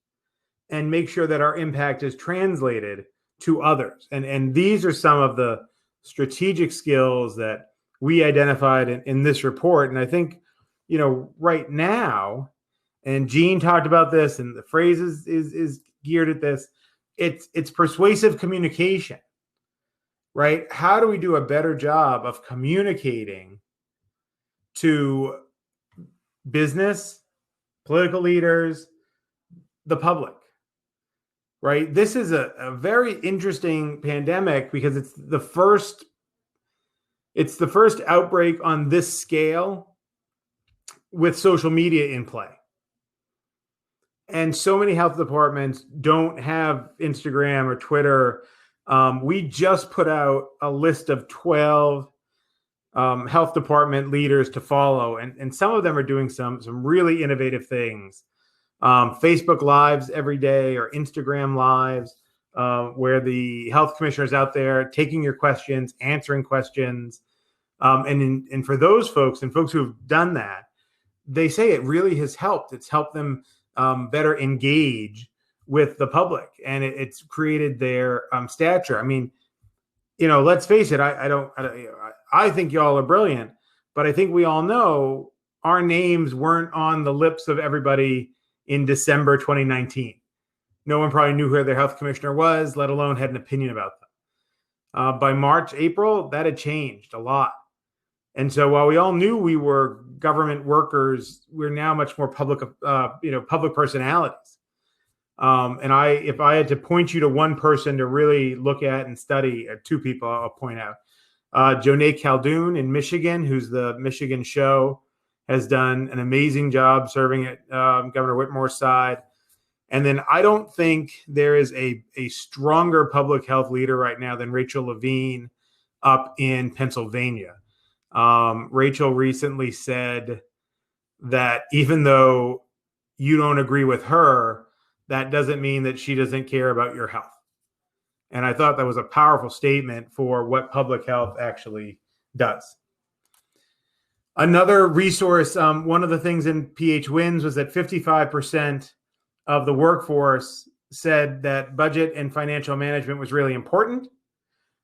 D: and make sure that our impact is translated to others. And these are some of the strategic skills that we identified in this report. And I think, right now, and Jean talked about this, and the phrase is geared at this, it's persuasive communication, right? How do we do a better job of communicating to business, political leaders, the public, right? This is a very interesting pandemic because it's the first outbreak on this scale with social media in play. And so many health departments don't have Instagram or Twitter. We just put out a list of 12 health department leaders to follow. And some of them are doing some really innovative things. Facebook Lives every day, or Instagram Lives, where the health commissioner is out there taking your questions, answering questions. And for those folks and folks who have done that, they say it really has helped. It's helped them better engage with the public, and it's created their stature. I mean, let's face it. I think y'all are brilliant, but I think we all know our names weren't on the lips of everybody in December 2019. No one probably knew who their health commissioner was, let alone had an opinion about them. By March, April, that had changed a lot. And so while we all knew we were government workers, we're now much more public personalities. And if I had to point you to one person to really look at and study, two people I'll point out. Jonae Caldoun in Michigan, who's the Michigan show, has done an amazing job serving at Governor Whitmore's side. And then I don't think there is a stronger public health leader right now than Rachel Levine up in Pennsylvania. Rachel recently said that even though you don't agree with her, that doesn't mean that she doesn't care about your health. And I thought that was a powerful statement for what public health actually does. Another resource, one of the things in PH Wins was that 55% of the workforce said that budget and financial management was really important,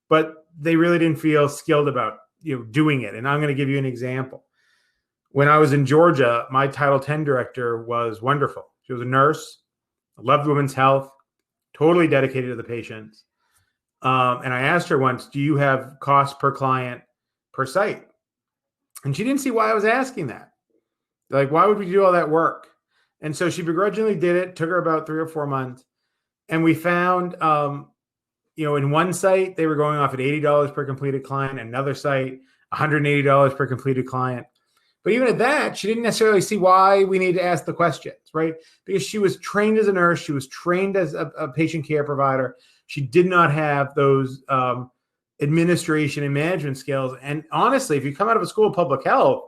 D: but they really didn't feel skilled about doing it. And I'm going to give you an example. When I was in Georgia, my Title X director was wonderful. She was a nurse, loved women's health, totally dedicated to the patients. And I asked her once, do you have cost per client per site? And she didn't see why I was asking that. Like, why would we do all that work? And so she begrudgingly did it. Took her about 3 or 4 months. And we found, in one site, they were going off at $80 per completed client. Another site, $180 per completed client. But even at that, she didn't necessarily see why we need to ask the questions, right? Because she was trained as a nurse. She was trained as a patient care provider. She did not have those administration and management skills. And honestly, if you come out of a school of public health,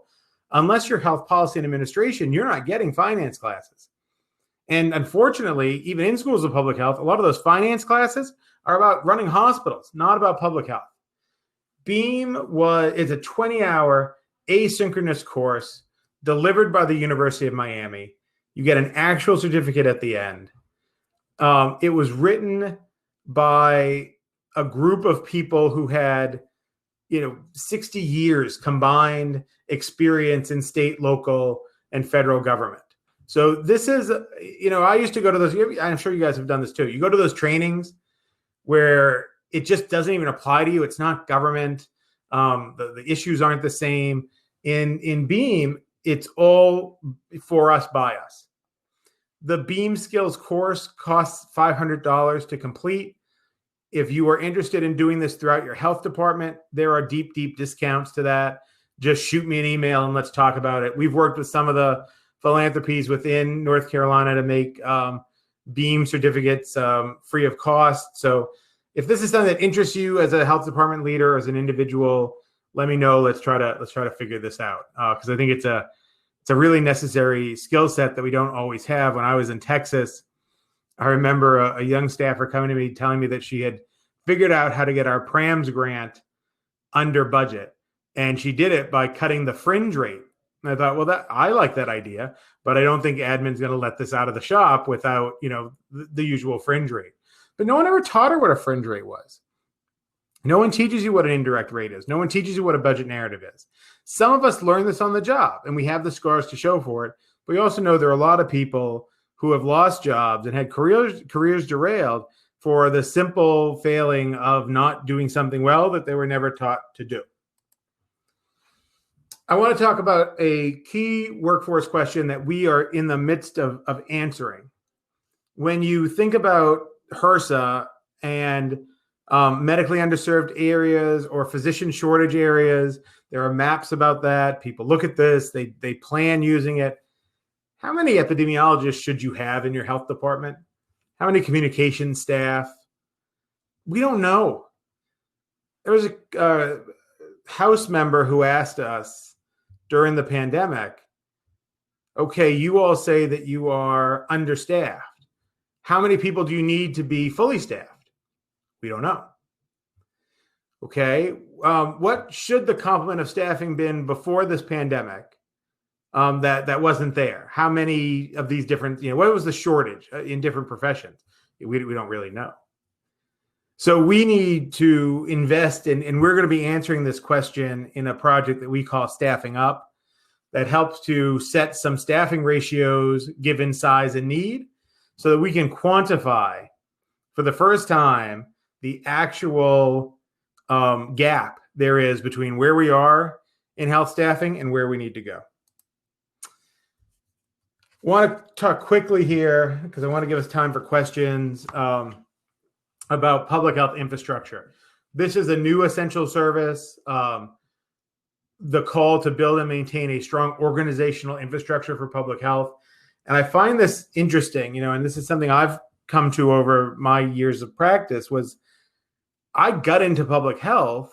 D: unless you're health policy and administration, you're not getting finance classes. And unfortunately, even in schools of public health, a lot of those finance classes are about running hospitals, not about public health. Beam is a 20-hour asynchronous course delivered by the University of Miami. You get an actual certificate at the end. It was written by a group of people who had, 60 years combined experience in state, local, and federal government. So this is, I used to go to those, I'm sure you guys have done this too. You go to those trainings where it just doesn't even apply to you. It's not government. The issues aren't the same. In Beam, it's all for us, by us. The Beam Skills course costs $500 to complete. If you are interested in doing this throughout your health department, there are deep, deep discounts to that. Just shoot me an email and let's talk about it. We've worked with some of the philanthropies within North Carolina to make Beam certificates free of cost. So if this is something that interests you as a health department leader, as an individual, let me know. Let's try to figure this out, because I think it's a really necessary skill set that we don't always have. When I was in Texas, I remember a young staffer coming to me telling me that she had figured out how to get our PRAMS grant under budget, and she did it by cutting the fringe rate. And I thought, well, I like that idea, but I don't think admin's going to let this out of the shop without, the usual fringe rate. But no one ever taught her what a fringe rate was. No one teaches you what an indirect rate is. No one teaches you what a budget narrative is. Some of us learn this on the job, and we have the scars to show for it. But we also know there are a lot of people who have lost jobs and had careers derailed for the simple failing of not doing something well that they were never taught to do. I want to talk about a key workforce question that we are in the midst of answering. When you think about HRSA and medically underserved areas or physician shortage areas, there are maps about that. People look at this, they plan using it. How many epidemiologists should you have in your health department? How many communication staff? We don't know. There was a House member who asked us during the pandemic, okay, you all say that you are understaffed. How many people do you need to be fully staffed? We don't know. Okay, what should the complement of staffing been before this pandemic that wasn't there? How many of these different, what was the shortage in different professions? We don't really know. So we need to invest in, and we're going to be answering this question in a project that we call Staffing Up, that helps to set some staffing ratios given size and need so that we can quantify for the first time the actual gap there is between where we are in health staffing and where we need to go. I want to talk quickly here because I want to give us time for questions about public health infrastructure. This is a new essential service. The call to build and maintain a strong organizational infrastructure for public health. And I find this interesting, and this is something I've come to over my years of practice, was I got into public health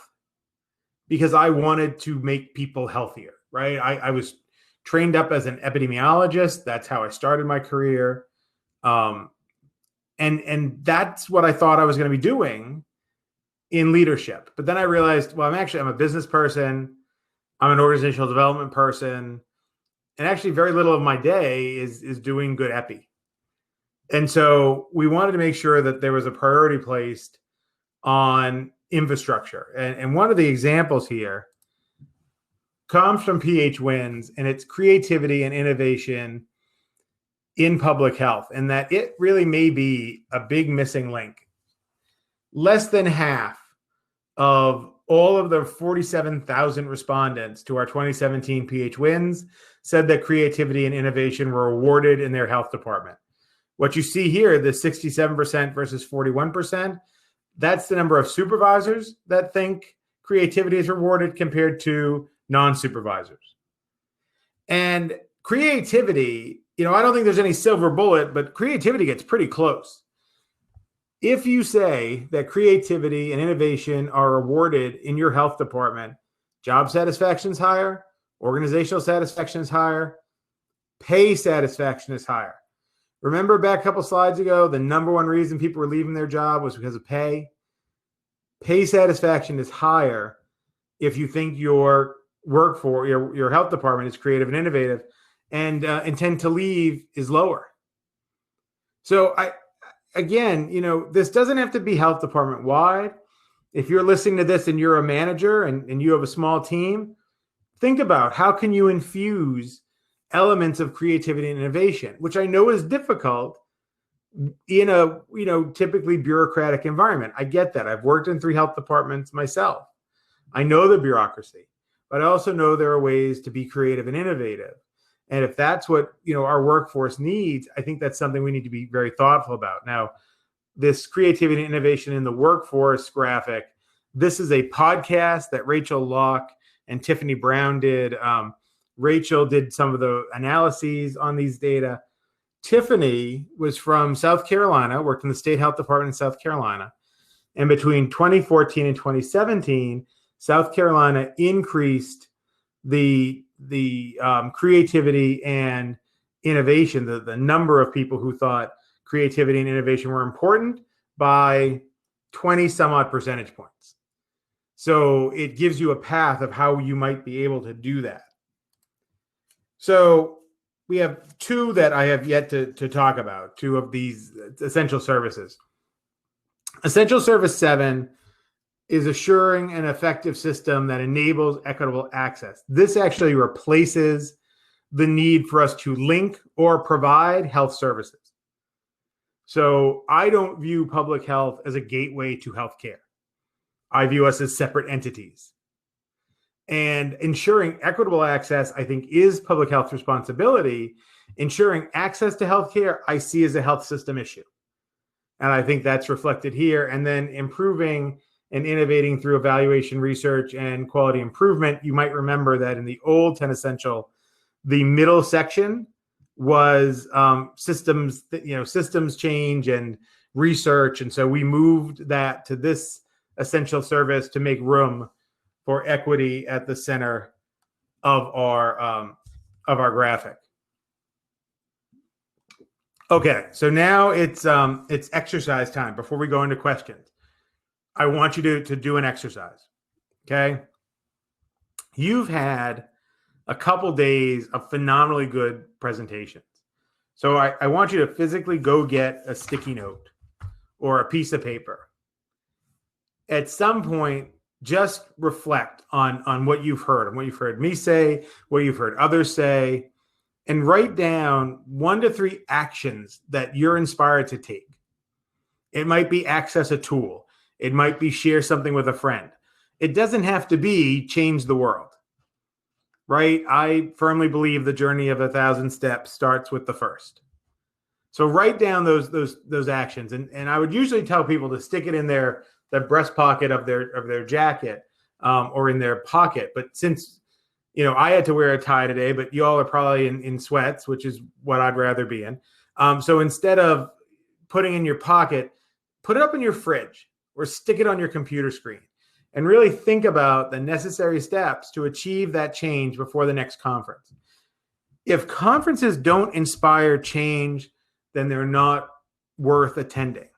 D: because I wanted to make people healthier, right? I was trained up as an epidemiologist. That's how I started my career. And that's what I thought I was going to be doing in leadership. But then I realized, well, I'm a business person. I'm an organizational development person. And actually very little of my day is doing good epi. And so we wanted to make sure that there was a priority placed on infrastructure. And one of the examples here comes from PH Wins, and it's creativity and innovation in public health, and that it really may be a big missing link. Less than half of all of the 47,000 respondents to our 2017 PH Wins said that creativity and innovation were awarded in their health department. What you see here, the 67% versus 41%, that's the number of supervisors that think creativity is rewarded compared to non-supervisors. And creativity, I don't think there's any silver bullet, but creativity gets pretty close. If you say that creativity and innovation are rewarded in your health department, job satisfaction is higher, organizational satisfaction is higher, pay satisfaction is higher. Remember back a couple slides ago, the number one reason people were leaving their job was because of pay. Pay satisfaction is higher if you think your workforce, your health department is creative and innovative, and intent to leave is lower. So again, this doesn't have to be health department wide. If you're listening to this and you're a manager and you have a small team, think about how can you infuse elements of creativity and innovation, which I know is difficult in a typically bureaucratic environment. I get that. I've worked in 3 health departments myself. I know the bureaucracy, but I also know there are ways to be creative and innovative. And if that's what our workforce needs, I think that's something we need to be very thoughtful about. Now, this creativity and innovation in the workforce graphic, this is a podcast that Rachel Locke and Tiffany Brown did. Rachel did some of the analyses on these data. Tiffany was from South Carolina, worked in the state health department in South Carolina. And between 2014 and 2017, South Carolina increased the creativity and innovation, the number of people who thought creativity and innovation were important, by 20 some odd percentage points. So it gives you a path of how you might be able to do that. So we have 2 that I have yet to talk about, 2 of these essential services. Essential Service 7 is assuring an effective system that enables equitable access. This actually replaces the need for us to link or provide health services. So I don't view public health as a gateway to healthcare. I view us as separate entities. And ensuring equitable access, I think, is public health responsibility. Ensuring access to healthcare, I see as a health system issue. And I think that's reflected here. And then improving and innovating through evaluation, research, and quality improvement. You might remember that in the old 10 Essential, the middle section was systems change and research. And so we moved that to this essential service to make room for equity at the center of our graphic. Okay, so now it's exercise time. Before we go into questions, I want you to do an exercise. Okay, you've had a couple days of phenomenally good presentations. So I want you to physically go get a sticky note or a piece of paper. At some point, just reflect on what you've heard and what you've heard me say, what you've heard others say, and write down 1 to 3 actions that you're inspired to take. It might be access a tool. It might be share something with a friend. It doesn't have to be change the world, right? I firmly believe the journey of 1,000 steps starts with the first. So write down those actions. And I would usually tell people to stick it in the breast pocket of their jacket or in their pocket. But since, I had to wear a tie today, but you all are probably in sweats, which is what I'd rather be in. So instead of putting in your pocket, put it up in your fridge or stick it on your computer screen and really think about the necessary steps to achieve that change before the next conference. If conferences don't inspire change, then they're not worth attending.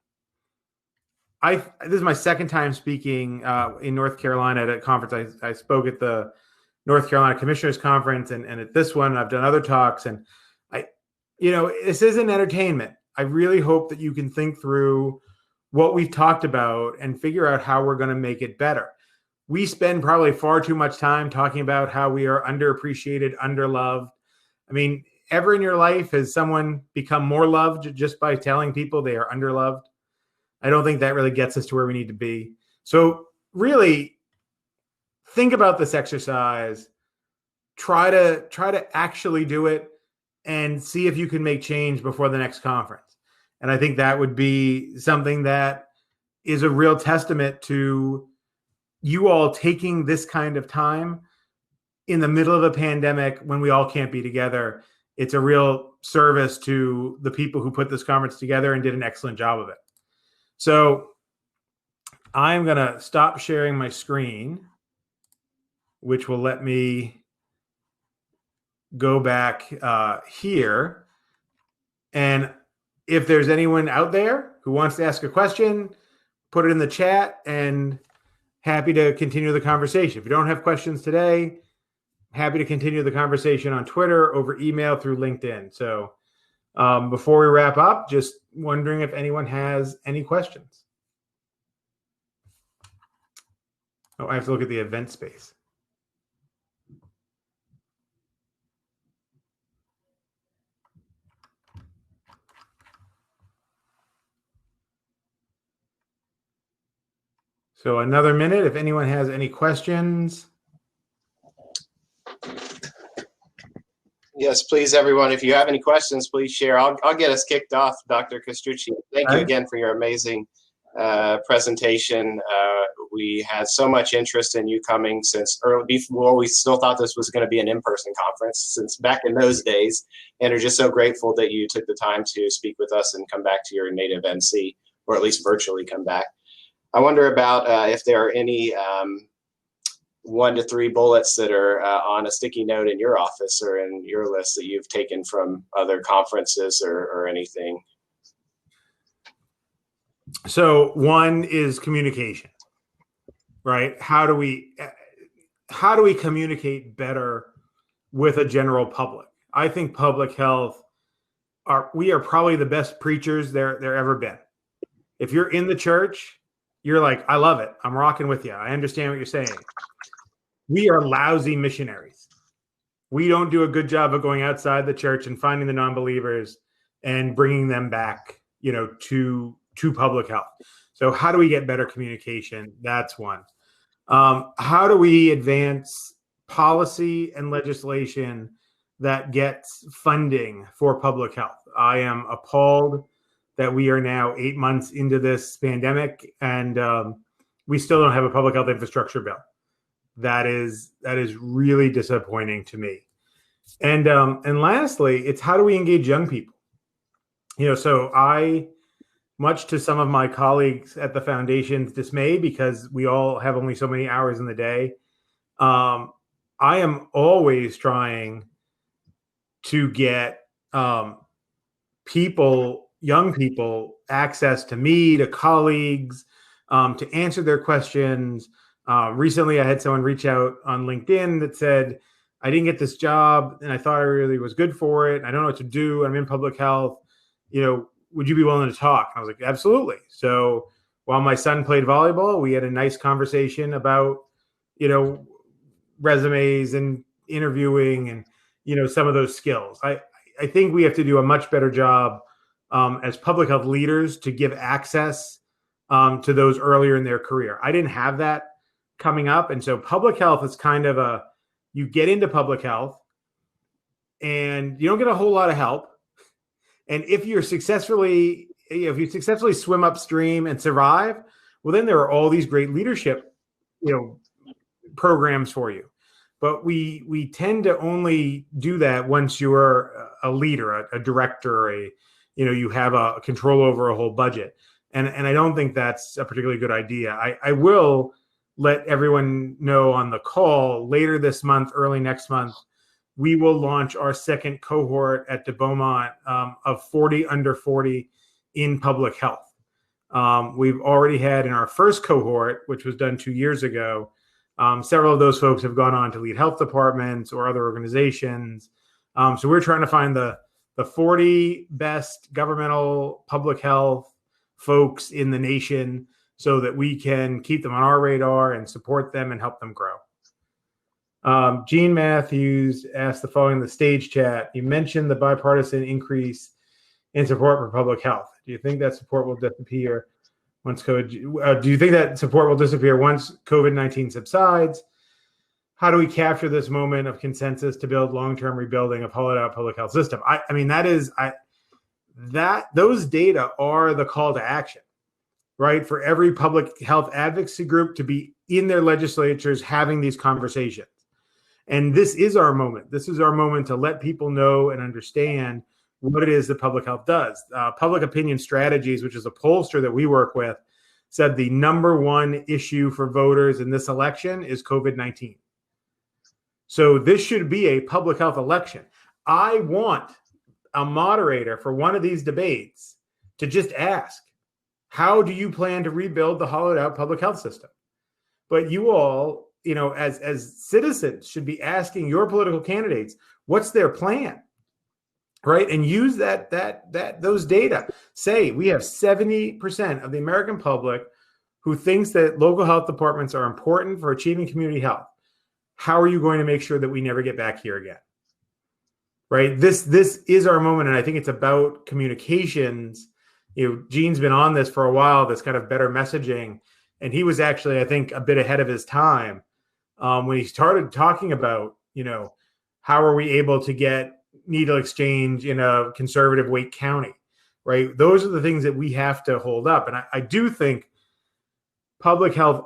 D: This is my second time speaking in North Carolina at a conference. I spoke at the North Carolina Commissioners Conference and at this one, I've done other talks. And this isn't entertainment. I really hope that you can think through what we've talked about and figure out how we're going to make it better. We spend probably far too much time talking about how we are underappreciated, underloved. I mean, ever in your life has someone become more loved just by telling people they are underloved? I don't think that really gets us to where we need to be. So really think about this exercise, try to actually do it and see if you can make change before the next conference. And I think that would be something that is a real testament to you all taking this kind of time in the middle of a pandemic when we all can't be together. It's a real service to the people who put this conference together and did an excellent job of it. So I'm going to stop sharing my screen, which will let me go back here. And if there's anyone out there who wants to ask a question, put it in the chat and happy to continue the conversation. If you don't have questions today, happy to continue the conversation on Twitter, over email, through LinkedIn. So before we wrap up, just wondering if anyone has any questions. Oh, I have to look at the event space. So another minute, if anyone has any questions.
C: Yes, please, everyone. If you have any questions, please share. I'll get us kicked off, Dr. Castrucci. Thank you again for your amazing presentation. We had so much interest in you coming since early before we still thought this was going to be an in-person conference, since back in those days, and are just so grateful that you took the time to speak with us and come back to your native NC, or at least virtually come back. I wonder about if there are any 1 to 3 bullets that are on a sticky note in your office or in your list that you've taken from other conferences or anything.
D: So one is communication, right? How do we communicate better with a general public? I think public health we are probably the best preachers there ever been. If you're in the church, you're like, I love it. I'm rocking with you. I understand what you're saying. We are lousy missionaries. We don't do a good job of going outside the church and finding the non-believers and bringing them back, to public health. So how do we get better communication? That's one. How do we advance policy and legislation that gets funding for public health? I am appalled that we are now 8 months into this pandemic and we still don't have a public health infrastructure bill. That is really disappointing to me. And lastly, it's how do we engage young people? So I, much to some of my colleagues at the foundation's dismay, because we all have only so many hours in the day, I am always trying to get young people, access to me, to colleagues, to answer their questions. Recently, I had someone reach out on LinkedIn that said, I didn't get this job and I thought I really was good for it. I don't know what to do. I'm in public health. Would you be willing to talk? And I was like, absolutely. So while my son played volleyball, we had a nice conversation about, resumes and interviewing and, some of those skills. I think we have to do a much better job as public health leaders to give access to those earlier in their career. I didn't have that coming up. And so public health is kind of you get into public health and you don't get a whole lot of help. And if you successfully swim upstream and survive, well, then there are all these great leadership, programs for you. But we tend to only do that once you're a leader, a director, you have a control over a whole budget. And I don't think that's a particularly good idea. I will let everyone know on the call later this month, early next month, we will launch our second cohort at de Beaumont of 40 under 40 in public health. We've already had in our first cohort, which was done 2 years ago, several of those folks have gone on to lead health departments or other organizations. So we're trying to find the 40 best governmental public health folks in the nation so that we can keep them on our radar and support them and help them grow. Gene Matthews asked the following in the stage chat. You mentioned the bipartisan increase in support for public health. Do you think that support will disappear once COVID-19 subsides? How do we capture this moment of consensus to build long-term rebuilding of hollowed out public health system? Those data are the call to action, right? For every public health advocacy group to be in their legislatures having these conversations. And this is our moment. This is our moment to let people know and understand what it is that public health does. Public Opinion Strategies, which is a pollster that we work with, said the number one issue for voters in this election is COVID-19. So this should be a public health election. I want a moderator for one of these debates to just ask, how do you plan to rebuild the hollowed out public health system? But you all, as citizens, should be asking your political candidates, what's their plan? Right? And use those data. Say we have 70% of the American public who thinks that local health departments are important for achieving community health. How are you going to make sure that we never get back here again? Right? This is our moment. And I think it's about communications. Gene's been on this for a while, this kind of better messaging. And he was actually, I think, a bit ahead of his time when he started talking about, how are we able to get needle exchange in a conservative Wake County, right? Those are the things that we have to hold up. And I do think public health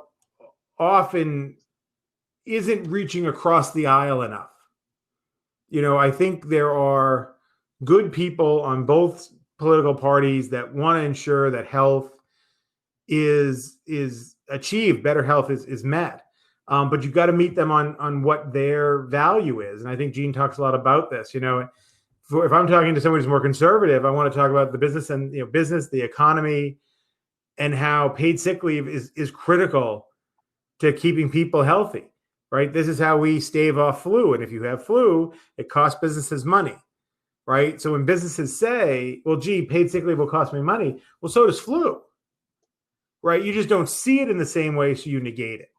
D: often isn't reaching across the aisle enough. I think there are good people on both political parties that want to ensure that health is achieved, better health is met. But you've got to meet them on what their value is. And I think Gene talks a lot about this. If I'm talking to someone who's more conservative, I want to talk about the business and business, the economy, and how paid sick leave is critical to keeping people healthy. Right? This is how we stave off flu. And if you have flu, it costs businesses money. Right? So when businesses say, well, gee, paid sick leave will cost me money. Well, so does flu. Right? You just don't see it in the same way, so you negate it.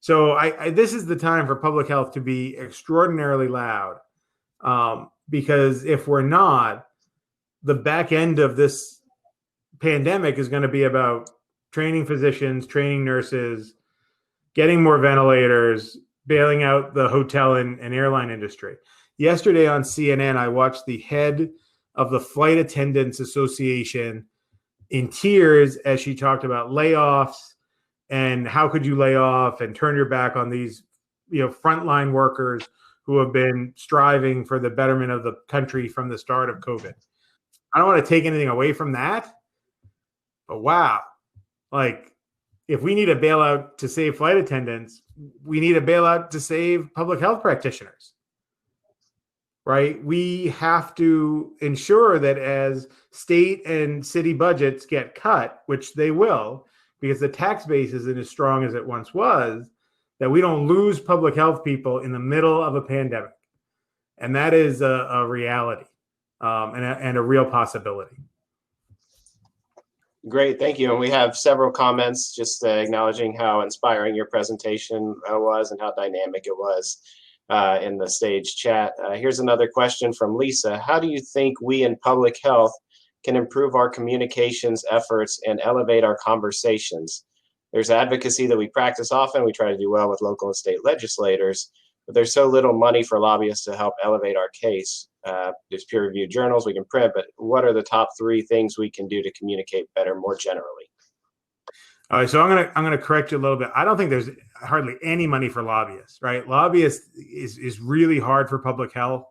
D: So this is the time for public health to be extraordinarily loud, because if we're not, the back end of this pandemic is going to be about training physicians, training nurses, getting more ventilators, bailing out the hotel and airline industry. Yesterday on CNN, I watched the head of the Flight Attendants Association in tears as she talked about layoffs and how could you lay off and turn your back on these, frontline workers who have been striving for the betterment of the country from the start of COVID. I don't want to take anything away from that, but wow, if we need a bailout to save flight attendants, we need a bailout to save public health practitioners, right? We have to ensure that as state and city budgets get cut, which they will, because the tax base isn't as strong as it once was, that we don't lose public health people in the middle of a pandemic. And that is a reality and a real possibility.
C: Great, thank you. And we have several comments just acknowledging how inspiring your presentation was and how dynamic it was in the stage chat. Here's another question from Lisa. How do you think we in public health can improve our communications efforts and elevate our conversations? There's advocacy that we practice often. We try to do well with local and state legislators, but there's so little money for lobbyists to help elevate our case. There's peer-reviewed journals we can print, but what are the top 3 things we can do to communicate better more generally?
D: All right, so I'm gonna correct you a little bit. I don't think there's hardly any money for lobbyists, right? Lobbyists is really hard for public health.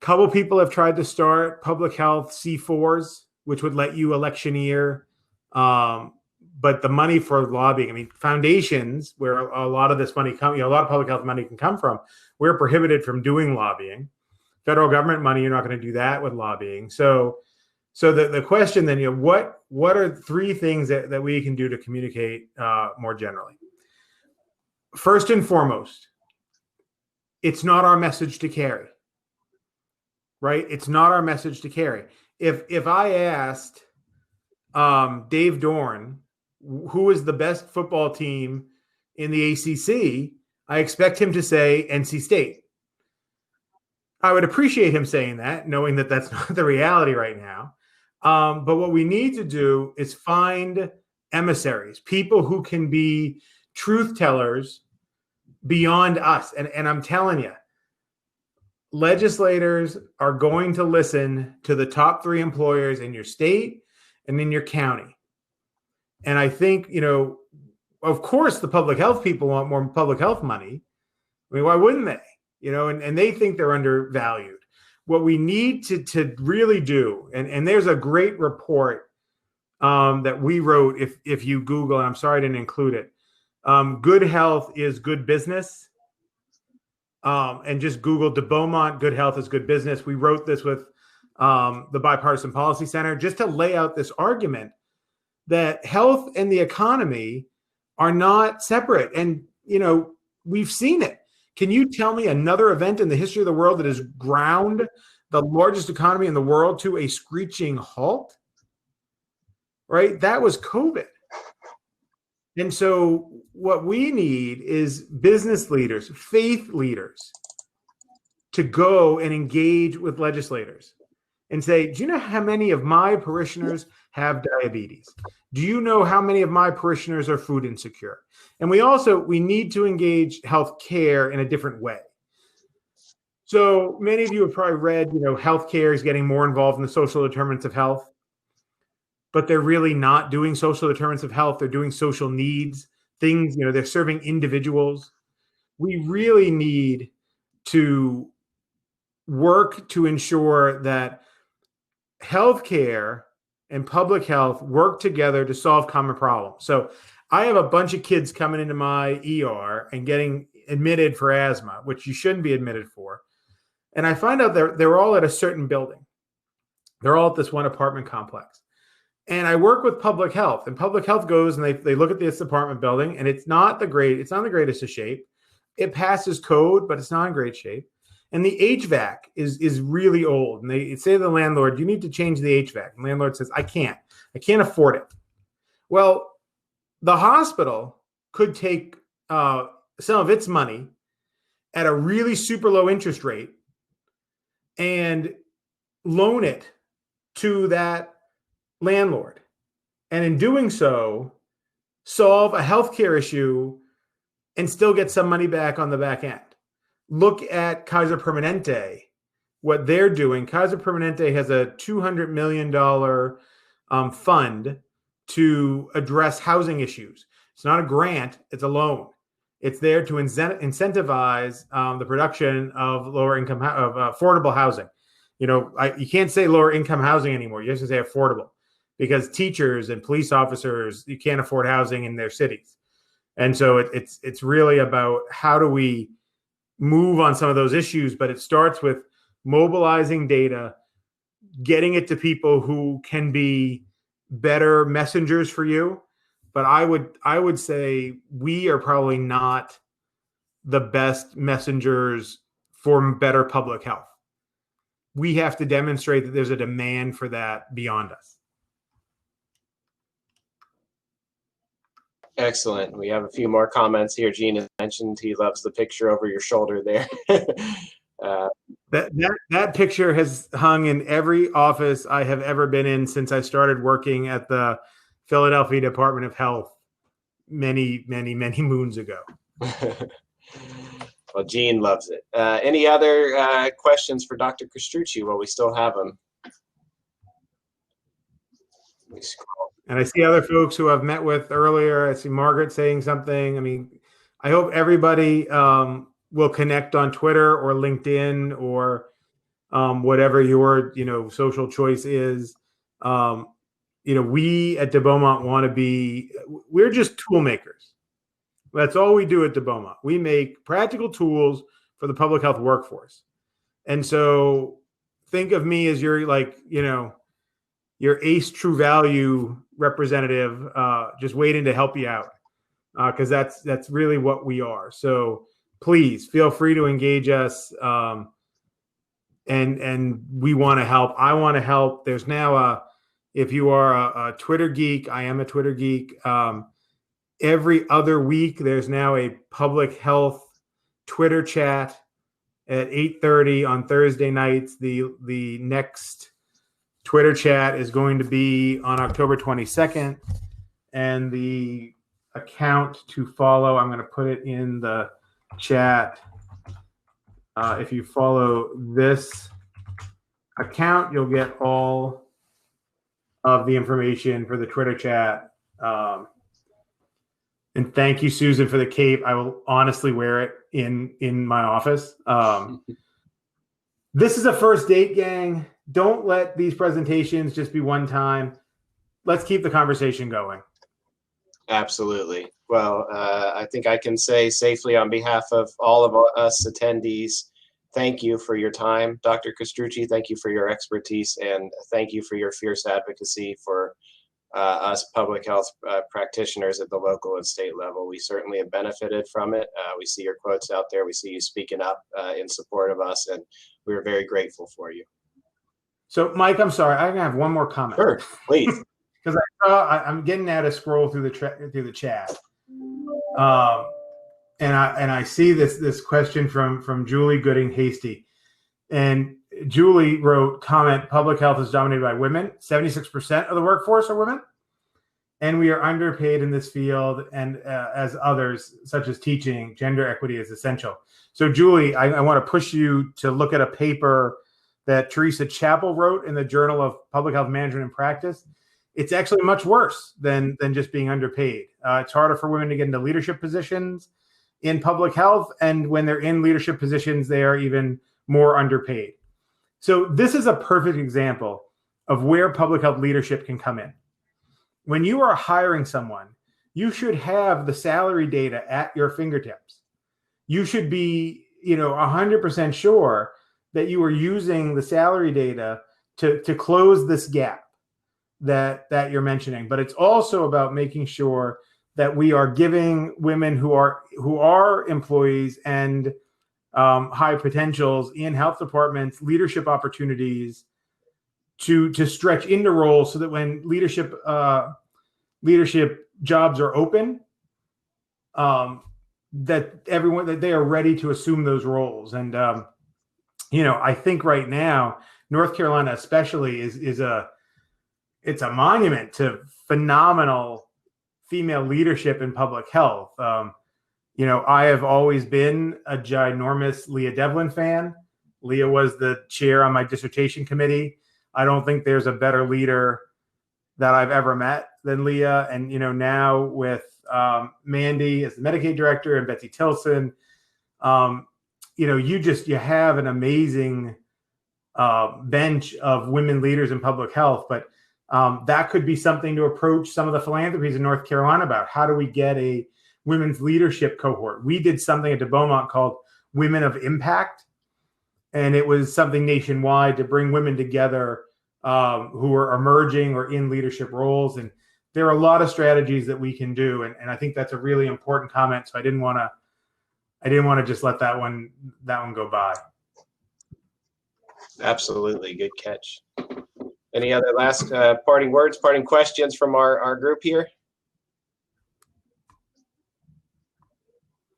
D: Couple people have tried to start public health C4s, which would let you electioneer. But the money for lobbying, foundations where a lot of this money a lot of public health money can come from, we're prohibited from doing lobbying. Federal government money, you're not going to do that with lobbying. So the question then, what are 3 things that we can do to communicate more generally? First and foremost, it's not our message to carry. Right? It's not our message to carry. If I asked Dave Dorn who is the best football team in the ACC, I expect him to say NC State. I would appreciate him saying that, knowing that that's not the reality right now. But what we need to do is find emissaries, people who can be truth tellers beyond us. And I'm telling you, legislators are going to listen to the top 3 employers in your state and in your county. And I think, of course, the public health people want more public health money. Why wouldn't they? And they think they're undervalued. what we need to really do, and there's a great report that we wrote. If you Google, and I'm sorry I didn't include it, good health is good business. And just Google de Beaumont, good health is good business. We wrote this with the Bipartisan Policy Center just to lay out this argument that health and the economy are not separate. And, we've seen it. Can you tell me another event in the history of the world that has ground the largest economy in the world to a screeching halt? Right? That was COVID. And so what we need is business leaders, faith leaders, to go and engage with legislators and say, do you know how many of my parishioners have diabetes? Do you know how many of my parishioners are food insecure? And we need to engage healthcare in a different way. So many of you have probably read, healthcare is getting more involved in the social determinants of health, but they're really not doing social determinants of health. They're doing social needs things, they're serving individuals. We really need to work to ensure that healthcare and public health work together to solve common problems. So I have a bunch of kids coming into my ER and getting admitted for asthma, which you shouldn't be admitted for. And I find out they're all at a certain building. They're all at this one apartment complex. And I work with public health, and public health goes and they look at this apartment building, and it's not the greatest of shape. It passes code, but it's not in great shape. And the HVAC is really old. And they say to the landlord, you need to change the HVAC. And the landlord says, I can't afford it. Well, the hospital could take some of its money at a really super low interest rate and loan it to that landlord. And in doing so, solve a healthcare issue and still get some money back on the back end. Look at Kaiser Permanente, what they're doing. Kaiser Permanente has a $200 million fund to address housing issues. It's not a grant, it's a loan. It's there to incentivize the production of affordable housing. You can't say lower income housing anymore. You have to say affordable, because teachers and police officers, you can't afford housing in their cities. And so it's really about how do we move on some of those issues, but it starts with mobilizing data, getting it to people who can be better messengers for you. But I would say we are probably not the best messengers for better public health. We have to demonstrate that there's a demand for that beyond us.
C: Excellent. We have a few more comments here. Gene has mentioned he loves the picture over your shoulder there.
D: That picture has hung in every office I have ever been in since I started working at the Philadelphia Department of Health many, many, many moons ago.
C: Well, Gene loves it. Any other questions for Dr. Castrucci while we still have him? Let me scroll.
D: And I see other folks who I've met with earlier. I see Margaret saying something. I mean, I hope everybody will connect on Twitter or LinkedIn or whatever your social choice is. We at de Beaumont want to be. We're just tool makers. That's all we do at de Beaumont. We make practical tools for the public health workforce. And so think of me as your your ACE True Value representative, just waiting to help you out, because that's really what we are. So please feel free to engage us, and we want to help. I want to help. There's now if you are a Twitter geek, I am a Twitter geek. Every other week, there's now a public health Twitter chat at 8:30 on Thursday nights. The next Twitter chat is going to be on October 22nd, and the account to follow, I'm going to put it in the chat. If you follow this account, you'll get all of the information for the Twitter chat. And thank you, Susan, for the cape. I will honestly wear it in my office. This is a first date, gang. Don't let these presentations just be one time. Let's keep the conversation going.
C: Absolutely. Well, I think I can say safely on behalf of all of us attendees, thank you for your time, Dr. Castrucci. Thank you for your expertise, and thank you for your fierce advocacy for us public health practitioners at the local and state level. We certainly have benefited from it. We see your quotes out there. We see you speaking up in support of us, and we're very grateful for you.
D: So, Mike, I'm sorry. I have one more comment.
C: Sure, please.
D: Because I'm getting at a scroll through the chat, and I see this question from Julie Gooding Hasty, and Julie wrote, comment, public health is dominated by women. 76% of the workforce are women, and we are underpaid in this field. And as others, such as teaching, gender equity is essential. So, Julie, I want to push you to look at a paper that Teresa Chappell wrote in the Journal of Public Health Management and Practice. It's actually much worse than just being underpaid. It's harder for women to get into leadership positions in public health. And when they're in leadership positions, they are even more underpaid. So this is a perfect example of where public health leadership can come in. When you are hiring someone, you should have the salary data at your fingertips. You should be, 100% sure that you are using the salary data to close this gap that you're mentioning. But it's also about making sure that we are giving women who are employees and high potentials in health departments leadership opportunities to stretch into roles, so that when leadership jobs are open, that they are ready to assume those roles. And I think right now North Carolina especially is it's a monument to phenomenal female leadership in public health. I have always been a ginormous Leah Devlin fan. Leah was the chair on my dissertation committee. I don't think there's a better leader that I've ever met than Leah. And, now with Mandy as the Medicaid director and Betsy Tilson, you have an amazing bench of women leaders in public health. But that could be something to approach some of the philanthropies in North Carolina about. How do we get a women's leadership cohort? We did something at De Beaumont called Women of Impact, and it was something nationwide to bring women together who are emerging or in leadership roles. And there are a lot of strategies that we can do, and I think that's a really important comment. So I didn't want to just let that one go by.
C: Absolutely, good catch. Any other last parting words, parting questions from our group here?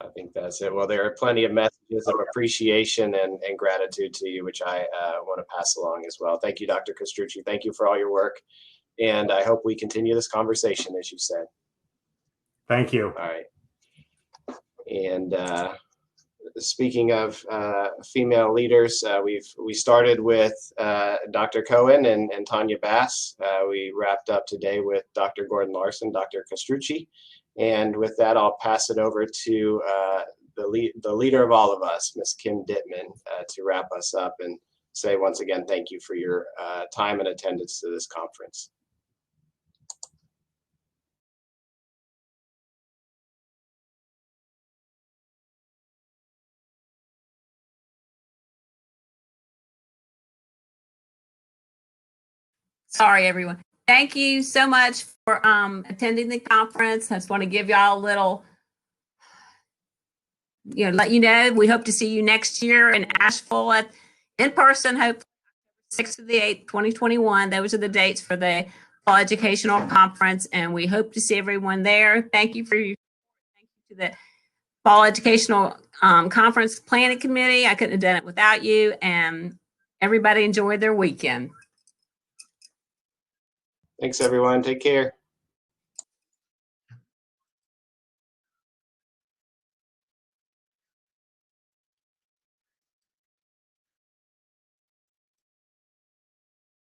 C: I think that's it. Well, there are plenty of messages of appreciation and gratitude to you, which I want to pass along as well. Thank you, Dr. Castrucci. Thank you for all your work. And I hope we continue this conversation, as you said.
D: Thank you.
C: All right. And speaking of female leaders, we started with Dr. Cohen and Tanya Bass. We wrapped up today with Dr. Gordon Larson, Dr. Castrucci. And with that, I'll pass it over to the leader of all of us, Ms. Kim Dittman, to wrap us up and say once again, thank you for your time and attendance to this conference.
B: Sorry, everyone. Thank you so much for attending the conference. I just want to give y'all a little, let you know, we hope to see you next year in Asheville in person, hopefully 6th to the 8th, 2021. Those are the dates for the Fall Educational Conference, and we hope to see everyone there. Thank you to the Fall Educational Conference Planning Committee. I couldn't have done it without you, and everybody enjoy their weekend.
C: Thanks, everyone. Take care.